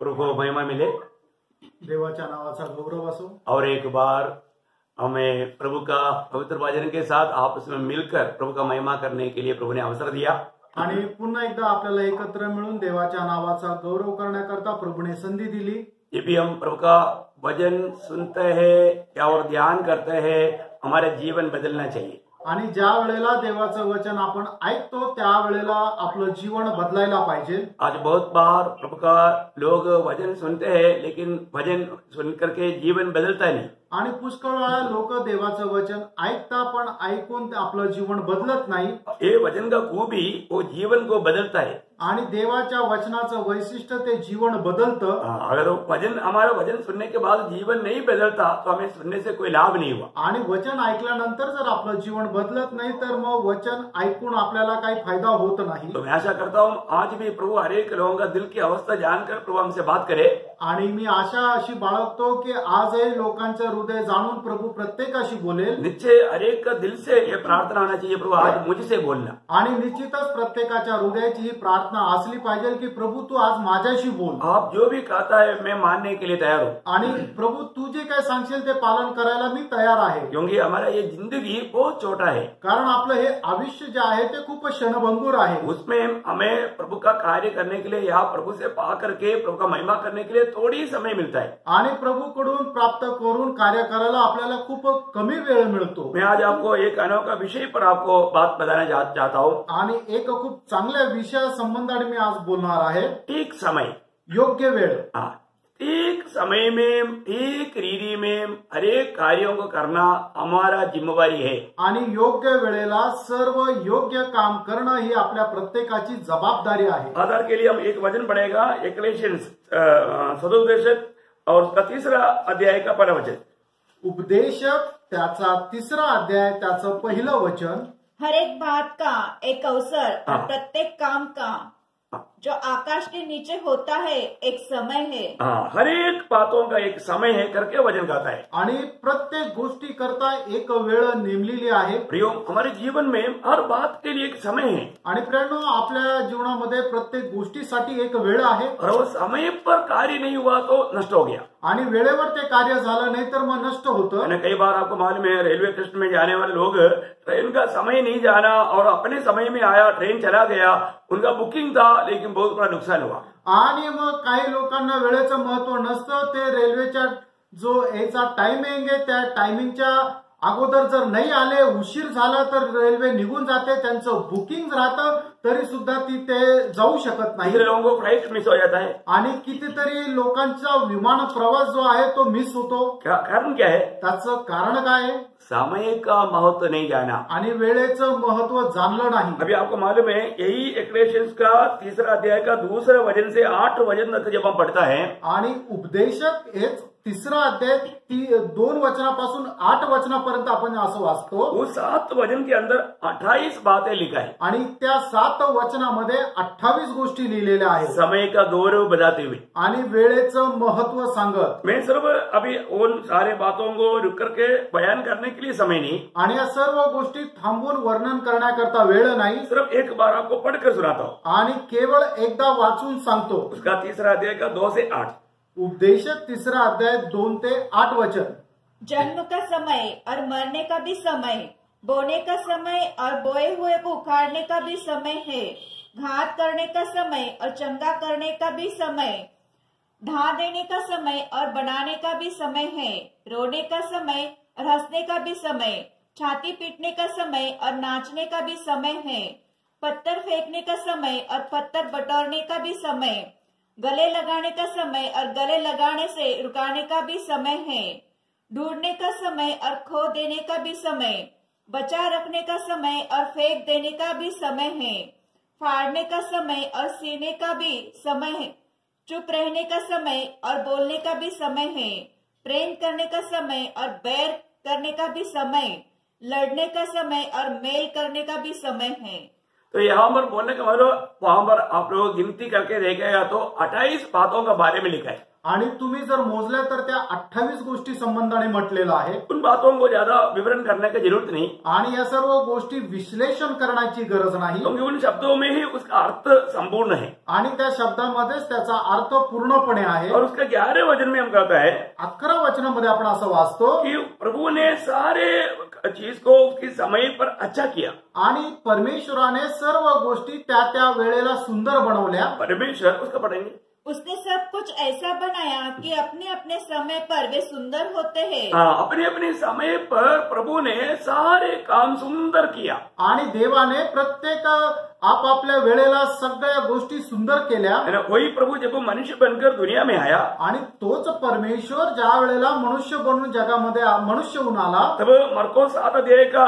प्रभु को महिमा मिले देवाच्या नावाचा गौरव असो। और एक बार हमें प्रभु का पवित्र वचन के साथ आपस में मिलकर प्रभु का महिमा करने के लिए प्रभु ने अवसर दिया। आणि पुन्हा एकदा आपल्याला एकत्र मिळून देवाच्या नावाचा गौरव करण्याकरता प्रभूने संधी दिली। ये भी हम प्रभु का वचन सुनते हैं और ध्यान करते हैं, हमारा जीवन बदलना चाहिए। आणि ज्या वेळेला देवाचं वचन आपण ऐकतो त्या वेळेला आपलं जीवन बदलायला पाहिजे। आज बहुत बार प्रभु का लोग वचन सुनते हैं लेकिन वचन सुन करके जीवन बदलता नहीं। आणि पुष्कळ वेळा लोक देवाचं वचन ऐकता पण ऐकून आपलं जीवन बदलत नाही। ये वचन का खूबी वो जीवन को बदलता है। आणि देवाच्या वचनाचं वैशिष्ट्य ते जीवन बदलतं। अगर वचन हमारा वचन सुनने के बाद जीवन नहीं बदलता तो हमें सुनने से कोई लाभ नहीं हुआ। आणि वचन ऐकल्यानंतर जर आपलं जीवन बदलत नाही तर मग वचन ऐकून आपल्याला काही फायदा होत नाही। तो मैं आशा करता हूँ आज भी प्रभु हर एक लोगों का दिल की अवस्था जानकर प्रभु हमसे बात करे। आणि मी आशा अशी बाळगतो की आजही लोकांचं हृदय जाणून प्रभु प्रत्येकाशी बोलेल। निश्चय हर एक का दिल से ये प्रार्थना होना चाहिए, प्रभु आज मुझसे बोलना। आणि निश्चितच प्रत्येकाच्या हृदयाची ही प्रार्थना असली पाहिजे की प्रभु तू आज माझ्याशी बोल। आप जो भी कहता है मैं मानने के लिए तैयार हूँ। आणि प्रभु तू जे काय सांगशील ते पालन करायला मी तयार आहे। क्योंकि हमारा ये जिंदगी बहुत छोटा है, कारण आपलं हे आयुष्य जे आहे ते खूप क्षणभंगुर आहे। उसमें हमें प्रभु का कार्य करने के लिए या प्रभु से पा करके प्रभु का महिमा करने के लिए थोड़ी समय मिलता है। आणि प्रभूकडून प्राप्त करून कार्य करायला आपल्याला खूप कमी वेळ मिळतो। मैं आज आपको एक अनोखा विषय पर आपको बात बताना चाहता हूँ। आणि एक खूप चांगल्या विषयासंबंधाने मी आज बोलणार आहे। ठीक समय, योग्य वेळ। ठीक समय में ठीक रीति में हर एक कार्यों को करना हमारा जिम्मेवारी है। आणि योग्य वेळेला सर्व योग्य काम करणं ही आपल्या प्रत्येकाची जबाबदारी आहे। आधार के लिए हम एक वचन पढ़ेगा, इक्लेशियंस सदुपदेशक और उसका 3रा अध्याय का पहला वचन। उपदेशक त्याचा 3रा अध्याय त्याचं पहिलं वचन। हर एक बात का एक अवसर और प्रत्येक काम का जो आकाश के नीचे होता है एक समय है। हर एक बातों का एक समय है करके वचन कहता है। आणि प्रत्येक गोष्टी करता एक वेळ नेमलेली आहे। प्रियो, हमारे जीवन में हर बात के लिए एक समय है। आणि प्रेरणो आपल्या जीवनामध्ये प्रत्येक गोष्टीसाठी एक वेळ आहे। और वो समय पर कार्य नहीं हुआ तो नष्ट हो गया। आणि वेळेवर ते कार्य झालं नाही तर मग नष्ट होतं। कई बार आपको मालूम है रेलवे स्टेशन में जाने वाले लोग ट्रेन का समय नहीं जाना और अपने समय में आया, ट्रेन चला गया, उनका बुकिंग था लेकिन बहुत बड़ा नुकसान हुआ। आणि मग काही लोकांना वेळेचं महत्व नसतं, ते रेल्वेच्या जो याचा टायमिंग आहे त्या टायमिंगच्या अगोदर जर नाही आले, उशीर झाला तर रेल्वे निघून जाते, त्यांचं बुकिंग राहतं तरी सुद्धा ती ते जाऊ शकत नाही। लोगों को फ्लाइट मिस हो जाता है। आणि कितीतरी लोकांचा विमान प्रवास जो आहे तो मिस होतो। कारण क्या है? त्याचं कारण काय आहे? समय का महत्व नहीं जाना आणि वेळेचं महत्व जाणलं नाही। अभी आपको मालूम है यही इक्लेशियंस का 3रा अध्याय का 2रा वचन से 8 वचन तक जब हम पढ़ता है। आणि उपदेशक हेच 3रा अध्याय 2 वचनापासून 8 वचनापर्यंत आपण असं वाचतो। उस 7 वचन के अंदर 28 बातें लिखा है। आणि त्या 7 वचनामध्ये 28 गोष्टी लिहिलेल्या आहेत। समय का गौरव बताते हुए आणि वेळेचं महत्व सांगत। मैं सिर्फ अभी उन सारे बातों को रुक करके बयान करने के लिए समय नहीं। आणि या सर्व गोष्टी थांबून वर्णन करण्याकरता वेळ नाही। सिर्फ एक बार आपको पढ़कर सुनाता हूँ। आणि केवळ एकदा वाचून सांगतो। उसका 3रा अध्याय का 2 से 8। उपदेशक 3रा अध्याय 2 ते 8 वचन। जन्म का समय और मरने का भी समय, बोने का समय और बोए हुए को उखाड़ने का भी समय है, घात करने का समय और चंगा करने का भी समय, ढा देने का समय और बनाने का भी समय है, रोने का समय और हंसने का भी समय, छाती पीटने का समय और नाचने का भी समय है, पत्थर फेंकने का समय और पत्थर बटोरने का भी समय, गले लगाने का समय और गले लगाने से रुकाने का भी समय है, ढूंढने का समय और खो देने का भी समय, बचा रखने का समय और फेंक देने का भी समय है, फाड़ने का समय और सीने का भी समय है, चुप रहने का समय और बोलने का भी समय है, प्रेम करने का समय और बैर करने का भी समय, लड़ने का समय और मेल करने का भी समय है। तो यहाँ पर बोलने का मतलब वहां पर आप लोग गिनती करके देखेगा तो 28 बातों के बारे में लिखा है। आणि तुम्ही जर मोजल्या तर त्या 28 गोष्टी संबंधाने म्हटलेलं आहे. उन बातों को ज्यादा विवरण करने की जरूरत नहीं, आणि या सर्व गोष्टी विश्लेषण करण्याची गरज नाही, क्योंकि उन शब्दों में ही उसका अर्थ संपूर्ण है. आणि त्या शब्दामध्येच त्याचा अर्थ पूर्णपणे आहे. और उसका 11वें वचन में हम कहता है 11 वचनामध्ये आपण असं वाचतो कि प्रभु ने सारे चीज को उसके समय पर अच्छा किया. आणि परमेश्वराने सर्व गोष्टी त्या त्या वेळेला सुंदर बनवल्या. परमेश्वर उसका पढ़ेंगे. उसने सब कुछ ऐसा बनाया कि अपने अपने समय पर वे सुंदर होते हैं. अपने अपने समय पर प्रभु ने सारे काम सुंदर किया. आणि देवाने प्रत्येक आपापल्या वेळेला सगळ्या गोष्टी सुंदर केल्या. वही प्रभु जब मनुष्य बनकर दुनिया में आया, आणि तोच परमेश्वर ज्या वेळेला मनुष्य बनून जगामध्ये मनुष्य होऊन आला, तब मरकोस 7 अध्याय का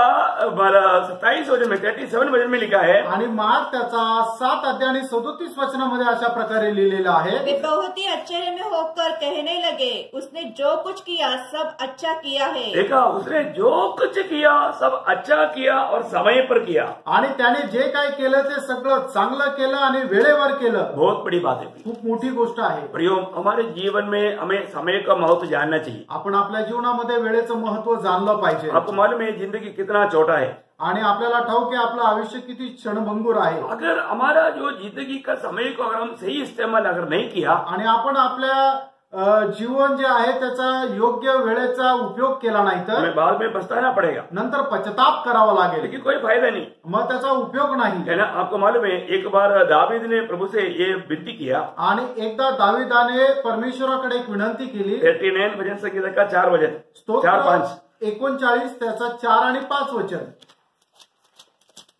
27 वचन में 37 वचन में लिखा है. आणि मार्क त्याचा 7 अध्याय आणि 37 वचनामध्ये अशा प्रकारे लिहिलेलं आहे. वे बहुत ही आश्चर्य में होकर कहने लगे, उसने जो कुछ किया सब अच्छा किया है. देखा, उसने जो कुछ किया सब अच्छा किया और समय पर किया. आणि त्याने जे काय केलं ते सगळं चांगलं केलं आणि वेळेवर केलं. बहुत बड़ी बात है. खूप मोठी गोष्ट आहे. प्रियो, हमारे जीवन में हमें समय का महत्व जानना चाहिए. आपण आपल्या जीवनामध्ये वेळेचं महत्व जाणलं पाहिजे. आपको मालूम है जिंदगी कितना छोटा है. आणि आपल्याला ठाऊक आहे आपलं आयुष्य किती क्षणभंगूर आहे. अगर हमारा जो जिंदगी का समय को अगर हम सही इस्तेमाल अगर नहीं किया, आणि आपण आपल्या जीवन जे आहे त्याचा योग्य वेळेचा उपयोग केला नाही तर हमें बाद में पछताना पड़ेगा. नंतर पश्चाताप करावा लागेल. लेकिन कोई फायदा नहीं मग त्याचा उपयोग नाही. है ना. आपको मालूम है एक बार दावीद ने प्रभु से ये विनती किया. आणि एकदा दाविदाने परमेश्वराकडे एक विनंती केली. 39 भजन संगीता का 4 वचन 4-5 39 त्याचा 4 आणि 5 वचन.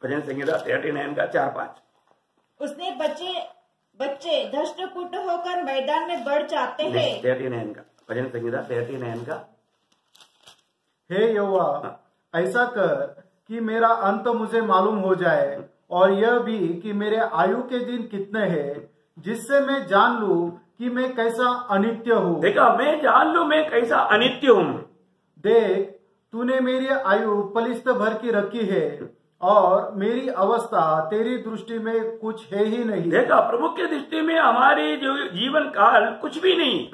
भजन संगीता 39 का 4-5. उसने बच्चे धष्टपुष्ट होकर मैदान में बढ़ जाते हैं. 39 का भजन संगीता 39 का. हे यहोवा, ऐसा कर कि मेरा अंत मुझे मालूम हो जाए और यह भी कि मेरे आयु के दिन कितने हैं, जिससे मैं जान लूं कि मैं कैसा अनित्य हूँ. देखा, मैं जान लूं मैं कैसा अनित्य हूँ. देख, तूने मेरी आयु पलिस्त भर की रखी है और मेरी अवस्था तेरी दृष्टि में कुछ है ही नहीं. देखा, प्रभु की दृष्टि में हमारी जो जीवन काल कुछ भी नहीं.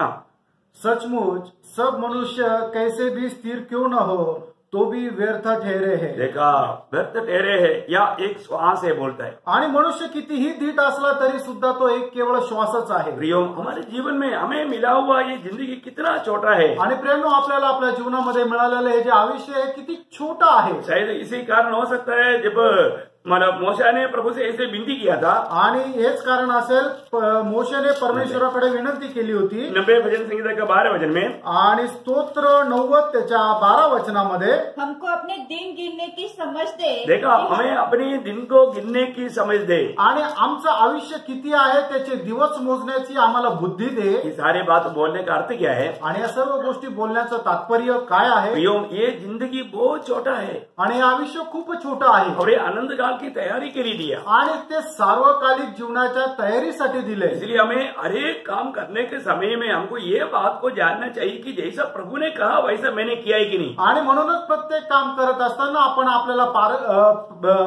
सचमुच सब मनुष्य कैसे भी स्थिर क्यों न हो तो भी व्यर्थ ठहरे है. देखा, व्यर्थ ठहरे है या एक श्वास है बोलता है. आणि मनुष्य कितीही धीट असला तरी सुद्धा तो एक केवळ श्वासच आहे. प्रियो, हमारे जीवन में हमें मिला हुआ ये जिंदगी कितना छोटा है. आणि प्रेरणो, आपल्याला आपल्या जीवनामध्ये मिळालेलं हे जे आयुष्य आहे किती छोटा आहे. शायद इसी कारण हो सकता है जब मोशा ने प्रभु से ऐसे विनती किया था. आणि हेच कारण असेल मोशेने परमेश्वराकडे विनंती केली होती. 90 भजन संगीता का 12 वचन में. आणि स्तोत्र 90 त्याच्या 12 वचनामध्ये हमको अपने दिन गिनने की समझ दे. देखा, हमें अपने दिन को गिनने की समझ दे. आणि आमचं आयुष्य किती आहे त्याचे दिवस मोजण्याची आम्हाला बुद्धी दे. ये सारी बात बोलने का अर्थ क्या है. आणि या सर्व गोष्टी बोलण्याचं तात्पर्य काय आहे. प्रियो, ये जिंदगी बहुत छोटा है आणि हे आयुष्य खूप छोटं आहे. और ये आनंद काल की तैयारी के लिए दिया. आणि ते सार्वकालिक जीवनाच्या तयारीसाठी दिले. इसलिए हमें हर एक काम करने के समय में हमको ये बात को जानना चाहिए कि जैसा प्रभु ने कहा वैसा मैंने किया है कि नहीं. आणि म्हणूनच प्रत्येक काम करत असताना आपण आपल्याला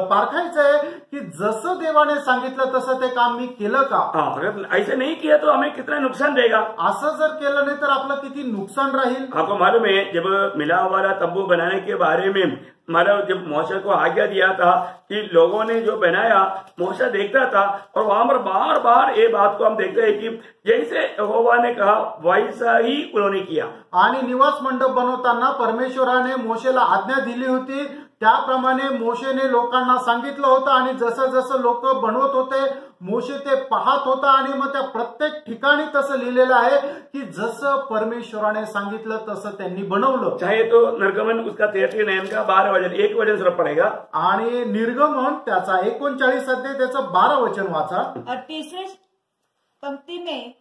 पारखायचंय की जसं देवाने सांगितलं तसं ते काम मी केलं का. अगर ऐसा नहीं किया तो हमें कितना नुकसान रहेगा. असं जर केलं नाही तर आपलं किती नुकसान राहील. आपको मालूम है जब मिलाव वाला तंबू बनाने के बारे में मतलब जब मूसा को आज्ञा दिया था कि लोगों ने जो बनाया मूसा देखता था और वहां पर बार बार ये बात को हम देखते हैं कि जैसे यहोवा ने कहा वैसा ही उन्होंने किया. आणि निवास मंडप बनवताना परमेश्वराने मोशेला आज्ञा दिली होती त्याप्रमाणे मोशेने लोकांना सांगितलं होतं आणि जसं जसं लोक बनवत होते मोशे ते पाहत होता आणि मग त्या प्रत्येक ठिकाणी तसं लिहिलेलं आहे की जसं परमेश्वराने सांगितलं तसं त्यांनी बनवलं. चाहे तो निर्गमन उसका 39 का 12 वचन 1 वचन सिर्फ पड़ेगा. आणि निर्गमन त्याचा 39 अध्याय त्याचं 12 वचन वाचा. और तीसरे पंक्ति में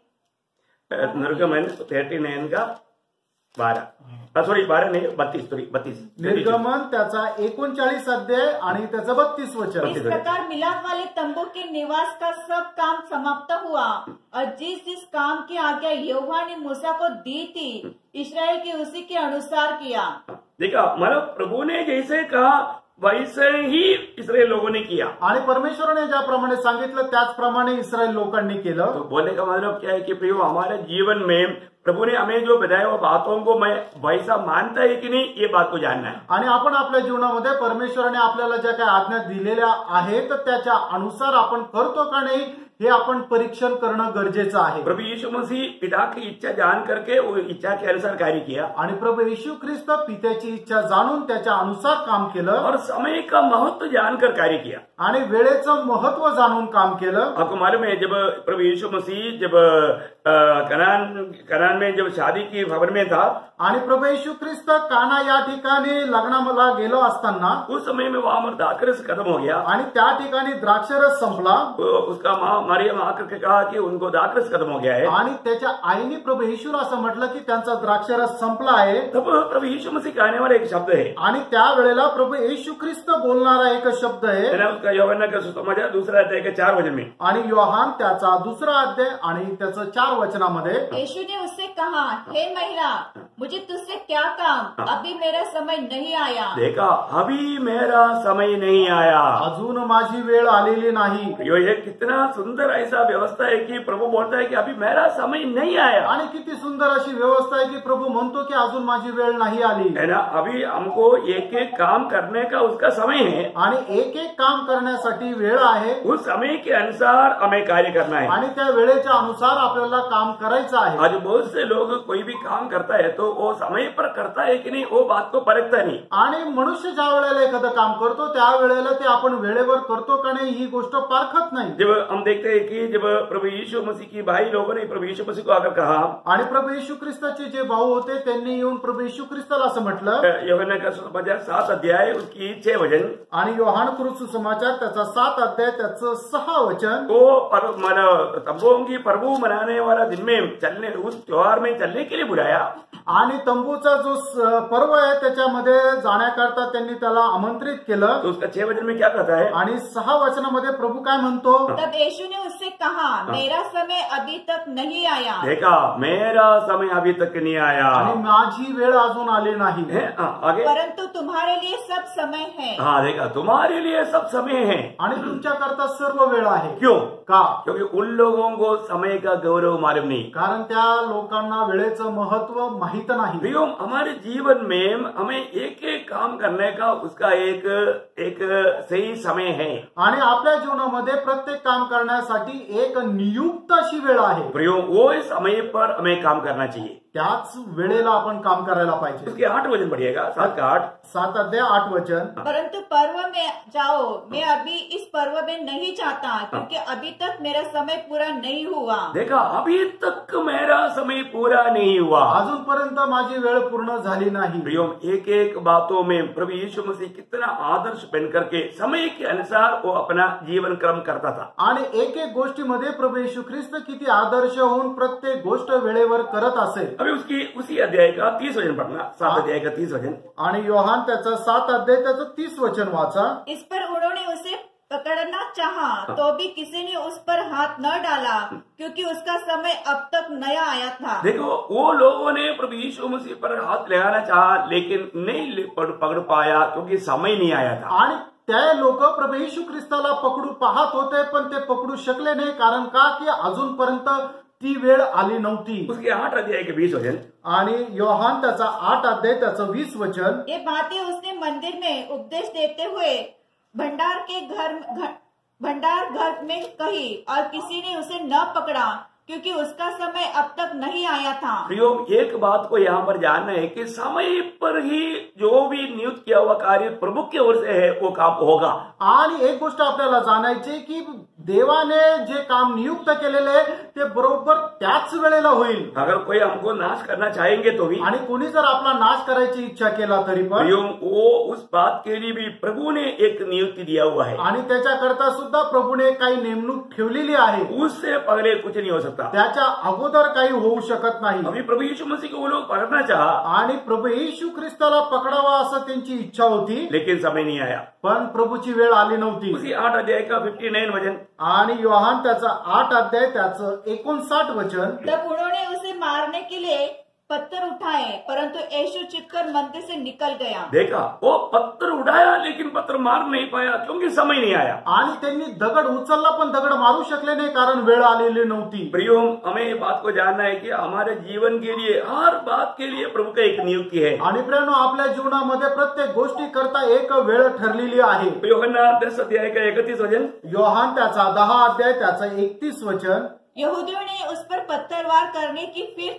निर्गमन 39 का 12 नहीं 32 निर्गमन त्याचा 39 अध्याय आणि त्याचं 32 वचन. इस प्रकार मिलाप वाले तंबू के निवास का सब काम समाप्त हुआ और जिस काम की आज्ञा यहोवा ने मूसा को दी थी इस्राएल के उसी के अनुसार किया. देखा, मतलब प्रभु ने जैसे कहा वैसे ही इसराइल लोगों ने किया। आणि परमेश्वराने ज्याप्रमाणे सांगितलं त्याचप्रमाणे इस्रायल लोकांनी केलं। तो बोलने का मतलब क्या है कि प्रियो, हमारे जीवन में प्रभु ने हमें जो बताया वो बातों को मैं वैसा मानता है कि नहीं, ये बात को जानना है। आणि आपण आपल्या जीवनामध्ये परमेश्वराने आपल्याला ज्या काही आज्ञा दिलेल्या आहेत त्याच्या अनुसार आपण करतो का नाही हे आपण परीक्षण करणं गरजेचं आहे। प्रभु यीशु मसीह पिता की इच्छा जान करके वो इच्छा के अनुसार कार्य किया आणि प्रभू येशू ख्रिस्त पित्याची इच्छा जाणून त्याच्या अनुसार काम केलं और समय का महत्व जानकर कार्य किया आणि वेळेचं महत्व जाणून काम केलं। आपको मालूम है, जब प्रभु यीशु मसीह जब कनान में जब शादी की खबर में था, आणि प्रभू येशू ख्रिस्त काना या ठिकाणी लग्नाला गेलो असताना उस समय में वहां पर दाखरस खत्म हो गया आणि त्या ठिकाणी द्राक्षरस संपला। उसका माँ मरियम आकर के कहा कि उनको दाखरस खत्म हो गया है। आणि त्याच्या आईने प्रभू येशूला असं म्हटलं की त्यांचा द्राक्षरस संपला आहे। तब प्रभु यीशु मसीह कहने वाला एक शब्द है, आणि त्यावेळेला प्रभू येशू ख्रिस्त बोलणारा एक शब्द आहे, उसका यूहन्ना का सुसमाचार दूसरा अध्याय के 4 वचन में। आणि योहान त्याचा 2 अध्याय आणि त्याचं 4 वचनामध्ये यीशु ने उससे कहा, हे महिला, मुझे तुझसे क्या काम, अभी मेरा समय नहीं आया। देखा, अभी मेरा समय नहीं आया, अजून माझी वेळ आलेली नाही। ये कितना सुंदर ऐसा व्यवस्था है कि प्रभु बोलता है कि अभी मेरा समय नहीं आया। आणि किती सुंदर अशी व्यवस्था आहे की प्रभू म्हणतो की अजून माझी वेळ नाही आली है ना। अभी हमको एक एक काम करने का उसका समय है आणि एक एक काम करण्यासाठी वेळ आहे। उस समय के अनुसार हमें कार्य करना है आणि त्या वेळेच्या अनुसार आपल्याला काम करायचं आहे। आज बहुत से लोग कोई भी काम करता है तो वो समय पर करता है कि नहीं, वो बात को परखता नहीं। आणि मनुष्य ज्या वेळेला एखादं काम करतो त्या वेळेला ते आपण वेळेवर करतो का नाही ही गोष्ट पारखत नाही। जब हम देखते हैं कि जब प्रभु यीशु मसीह की भाई लोगों ने प्रभु यीशु मसीह को आकर कहा, आणि प्रभू येशू ख्रिस्ताचे जे भाऊ होते त्यांनी येऊन प्रभू येशू ख्रिस्ताला असं म्हटलं, यूहन्ना का सुसमाचार 7 अध्याय उसकी 6 वचन, आणि योहान सुसमाचार त्याचा 7 अध्याय त्याचं 6 वचन, वो तंबुओं की प्रभु मनाने वाला दिन में चलने, उस त्योहार में चलने के लिए बुलाया। आणि तंबूचा जो पर्व आहे त्याच्यामध्ये जाण्याकरता त्यांनी त्याला आमंत्रित केलं। तो उसका 6 वचन में क्या कहता है, आणि 6 वचनामध्ये प्रभू काय म्हणतो, तब यीशु ने उससे कहा, मेरा समय अभी तक नहीं आया। देखा, मेरा समय अभी तक नहीं आया, आणि माझी वेळ अजून आली नाही, आगे, परंतु तुम्हारे लिए सब समय है। हाँ, देखा, तुम्हारे लिए सब समय है। आणि तुमच्याकरता सर्व वेळ आहे। क्यों? का? क्योंकि उन लोगों को समय का गौरव मालूम नहीं। कारण त्या लोकांना वेळेचं महत्व माहित नाही। प्रियो, हमारे जीवन में हमें एक एक काम करने का उसका एक सही समय है। आणि आपल्या जीवनामध्ये प्रत्येक काम करण्यासाठी एक नियुक्त अशी वेळ आहे। प्रियो, वो समय पर हमें काम करना चाहिए, त्याच वेळेला आपण काम करायला पाहिजे। उसके 8 वचन पढ़िएगा, 7 का 8, 7 अध्याय 8 वचन, परंतु पर्व में जाओ, मैं अभी इस पर्व में नहीं जाता, क्योंकि अभी तक मेरा समय पूरा नहीं हुआ। देखा, अभी तक मेरा समय पूरा नहीं हुआ, अजूनपर्यंत माझी वेळ पूर्ण झाली नाही। प्रियो, एक एक बातों में प्रभु यीशु मसीह कितना आदर्श बन करके समय के अनुसार वो अपना जीवन क्रम करता था। आणि एक एक गोष्टीमध्ये प्रभू येशू ख्रिस्त किती आदर्श होऊन प्रत्येक गोष्ट वेळेवर करत असेल। अभी उसी अध्याय का 30 वचन पढ़ना, 7 अध्याय का 30 वचन, आणि योहान त्याचा 7 अध्याय त्याचं 30 वचन वाचा। इस पर उन्होंने उसे पकड़ना चाहा, तो भी किसी ने उस पर हाथ न डाला, क्योंकि उसका समय अब तक नया आया था। देखो, वो लोगों ने प्रभु यीशु मसीह पर हाथ लगाना चाहा लेकिन नहीं पकड़ पाया क्योंकि समय नहीं आया था। आणि त्या लोक प्रभू येशू ख्रिस्ताला पकडू पाहत होते पण ते पकडू शकले नाही, कारण का की अजूनपर्यंत ती वेळ आली नव्हती। उसके 8 अध्याय के 20 वचन, आणि योहान त्याचा 8 अध्याय त्याचं 20 वचन, ये बातें उसने मंदिर में उपदेश देते हुए भंडार घर में कही, और किसी ने उसे न पकड़ा, क्योंकि उसका समय अब तक नहीं आया था। प्रियो, एक बात को यहाँ पर जानना है कि समय पर ही जो भी नियुक्त किया हुआ कार्य प्रभु की ओर से है वो काम होगा। आणि एक गोष्ट आपल्याला जाणायची की देवाने जे काम नियुक्त केलेले ते बरोबर त्याच वेळेला होईल। अगर कोई हमको नाश करना चाहेंगे तो भी, आणि कोणी जर आपला नाश करायची इच्छा केला तरी पण, प्रियो, वो उस बात के लिए भी प्रभु ने एक नियुक्ति दिया हुआ है, आणि त्याच्याकरता सुद्धा प्रभूने काही नेमणूक ठेवलेली आहे। उससे पहले कुछ नहीं हो सकता, त्याच्या अगोदर काही होऊ शकत नाही। अभी प्रभु यीशु मसीह को वो लोग पकड़ना चाहा, आणि प्रभू येशू ख्रिस्ताला पकडावा असं त्यांची इच्छा होती, लेकिन समय नहीं आया। पण प्रभूची वेळ आली नव्हती। उसी 8 अध्याय का 59 वचन, आणि योहान त्याचा 8 अध्याय त्याचं 59 वचन, तब उन्होंने उसे मारने के लिए पत्थर उठाए, परंतु यीशु चितकर मंदिर से निकल गया। देखा, वो पत्थर उठाया लेकिन पत्थर मार नहीं पाया क्योंकि समय नहीं आया। आणि त्यांनी दगड उचलला पण दगड मारू शकले नाही कारण वेळ आलेली नव्हती। प्रियो, हमें ये बात को जानना है कि हमारे जीवन के लिए हर बात के लिए प्रभु का एक नियुक्ति है। आणि प्रियानो, आपल्या जीवनामध्ये प्रत्येक गोष्टी करता एक वेळ ठरलेली आहे। यूहन्ना 10 अध्याय का 31 वचन, योहान त्याचा 10 अध्याय त्याचा 31 वचन। यहूदियों ने उस पर पत्थरवार करने की फिर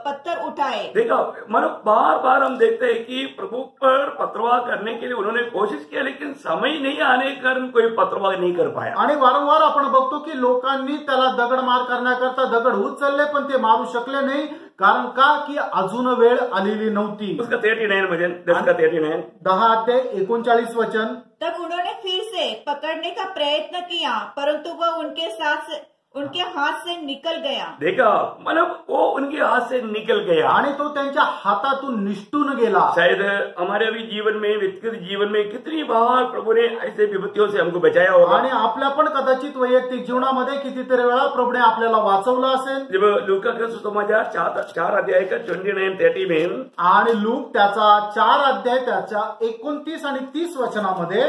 पत्थर उठाए। देखा, मतलब बार बार हम देखते हैं कि प्रभु पर पत्रवार करने के लिए उन्होंने कोशिश किया, लेकिन समय नहीं आने के कारण कोई पत्रवार नहीं कर पाया। आणि वारंवार आपण बघतो की लोकांनी त्याला दगड मार करण्याकरता दगड उचलले पण ते मारू शकले नाही, कारण का की अजून वेळ आलेली नव्हती। उसका 39 वचन, 10 का 39, 10 अध्याय 39 वचन। तब उन्होंने फिर से पकड़ने का प्रयत्न किया, परंतु वह उनके हाथ से निकल गया। देखा, मतलब वो उनके हाथ से निकल गया आणि तो त्यांच्या हातातून निष्ठून गेला। शायद हमारे भी जीवन में, व्यक्तिगत जीवन में कितनी बार प्रभु ने ऐसे विपत्तियों से हमको बचाया होगा। आणि आपल्या पण कदाचित वैयक्तिक जीवनामध्ये कितीतरी वेळा प्रभूने आपल्याला वाचवलं असेल। जब लूका का सुसमाचार 4 अध्याय का 29-30 में, आणि लूक त्याचा 4 अध्याय त्याच्या 29 आणि 30 वचनामध्ये,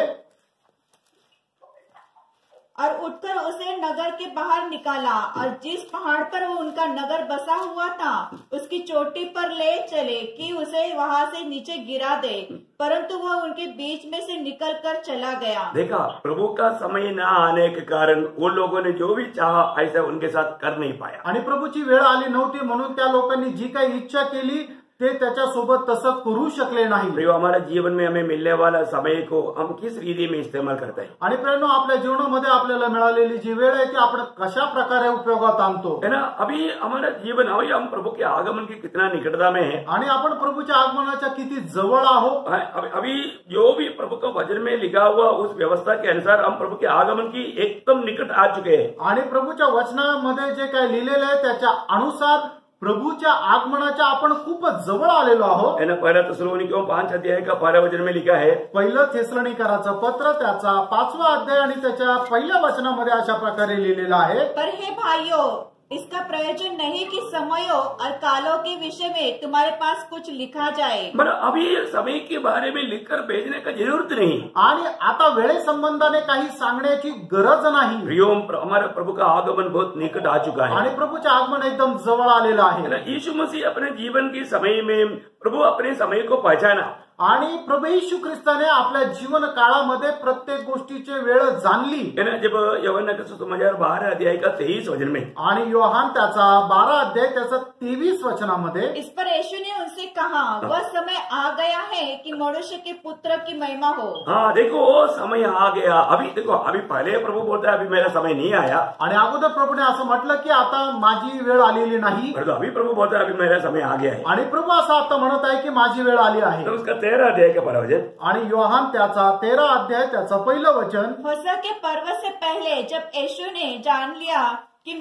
और उठकर उसे नगर के बाहर निकाला और जिस पहाड़ पर वो उनका नगर बसा हुआ था उसकी चोटी पर ले चले कि उसे वहां से नीचे गिरा दे, परंतु वह उनके बीच में से निकलकर चला गया। देखा, प्रभु का समय न आने के कारण वो लोगों ने जो भी चाहा ऐसा उनके साथ कर नहीं पाया। आणि प्रभूची वेळ आली नव्हती म्हणून त्या लोकांनी जी काही इच्छा केली ते त्याच्यासोबत तसं करू शकले नाही। प्रियो, हमारे जीवन में हमें मिलने वाला समय को हम किस रीति में इस्तेमाल करते हैं? आणि प्रियानो, आपल्या जीवनामध्ये आपल्याला मिळालेली जी वेळ आहे ती आपण कशा प्रकारे उपयोगात आणतो, है ना। अभी हमारा जीवन, अभी हम प्रभु के आगमन की कितना निकटता में है, आणि आपण प्रभूच्या आगमनाच्या किती जवळ आहोत। अभी जो भी प्रभु का वचन में लिखा हुआ उस व्यवस्था के अनुसार हम प्रभु के आगमन की एकदम निकट आ चुके हैं। आणि प्रभूच्या वचनामध्ये जे काही लिहिलेलं आहे त्याच्या अनुसार प्रभूच्या आगमनाच्या आपण खूपच जवळ आलेलो आहोत। है ना। 1 थिस्सलुनीकियों 5 अध्याय का 12 वचन में लिखा है, पहिलं थिस्सलुनीकराचं पत्र त्याचा 5वा अध्याय आणि त्याच्या पहिल्या वचनामध्ये अशा प्रकारे लिहिलेलं आहे, पर हे भाइयों, इसका प्रयोजन नहीं कि समयों और कालों के विषय में तुम्हारे पास कुछ लिखा जाए। मतलब अभी समय के बारे में लिखकर भेजने का जरूरत नहीं। आणि आता वेळे संबंधाने काही सांगण्याची गरज नाही। प्रियो, हमारे प्रभु का आगमन बहुत निकट आ चुका है। आणि प्रभूचे आगमन एकदम जवळ आलेलं है ना। आहे। यीशु मसीह अपने जीवन के समय में प्रभु अपने समय को पहचाना, आणि प्रभू येशू ख्रिस्ताने आपल्या जीवन काळामध्ये प्रत्येक गोष्टीची वेळ जाणली। है ना। जब यूहन्ना का सुसमाचार 12 अध्याय का 23 वचन में, आणि योहान त्याचा 12 अध्याय त्याचा 23 वचनामध्ये, इस पर यीशु ने उनसे कहा, वह समय आ गया है कि मनुष्य के पुत्र की महिमा हो। हाँ, देखो वो समय आ गया। अभी देखो, अभी पहले प्रभु बोलता है अभी मेरा समय नहीं आया, आणि अगोदर प्रभूने असं म्हटलं की आता माझी वेळ आलेली नाही, तो अभी प्रभु बोलता है अभी मेरा समय आ गया है। आणि प्रभू असं आता म्हणत आहे की माझी वेळ आली आहे। तो उसका 13 अध्याय का 12 वचन, आणि योहान त्याचा 13 अध्याय त्याचा पहिलं वचन, होशे के पर्व से पहले जब यीशु ने जान लिया कि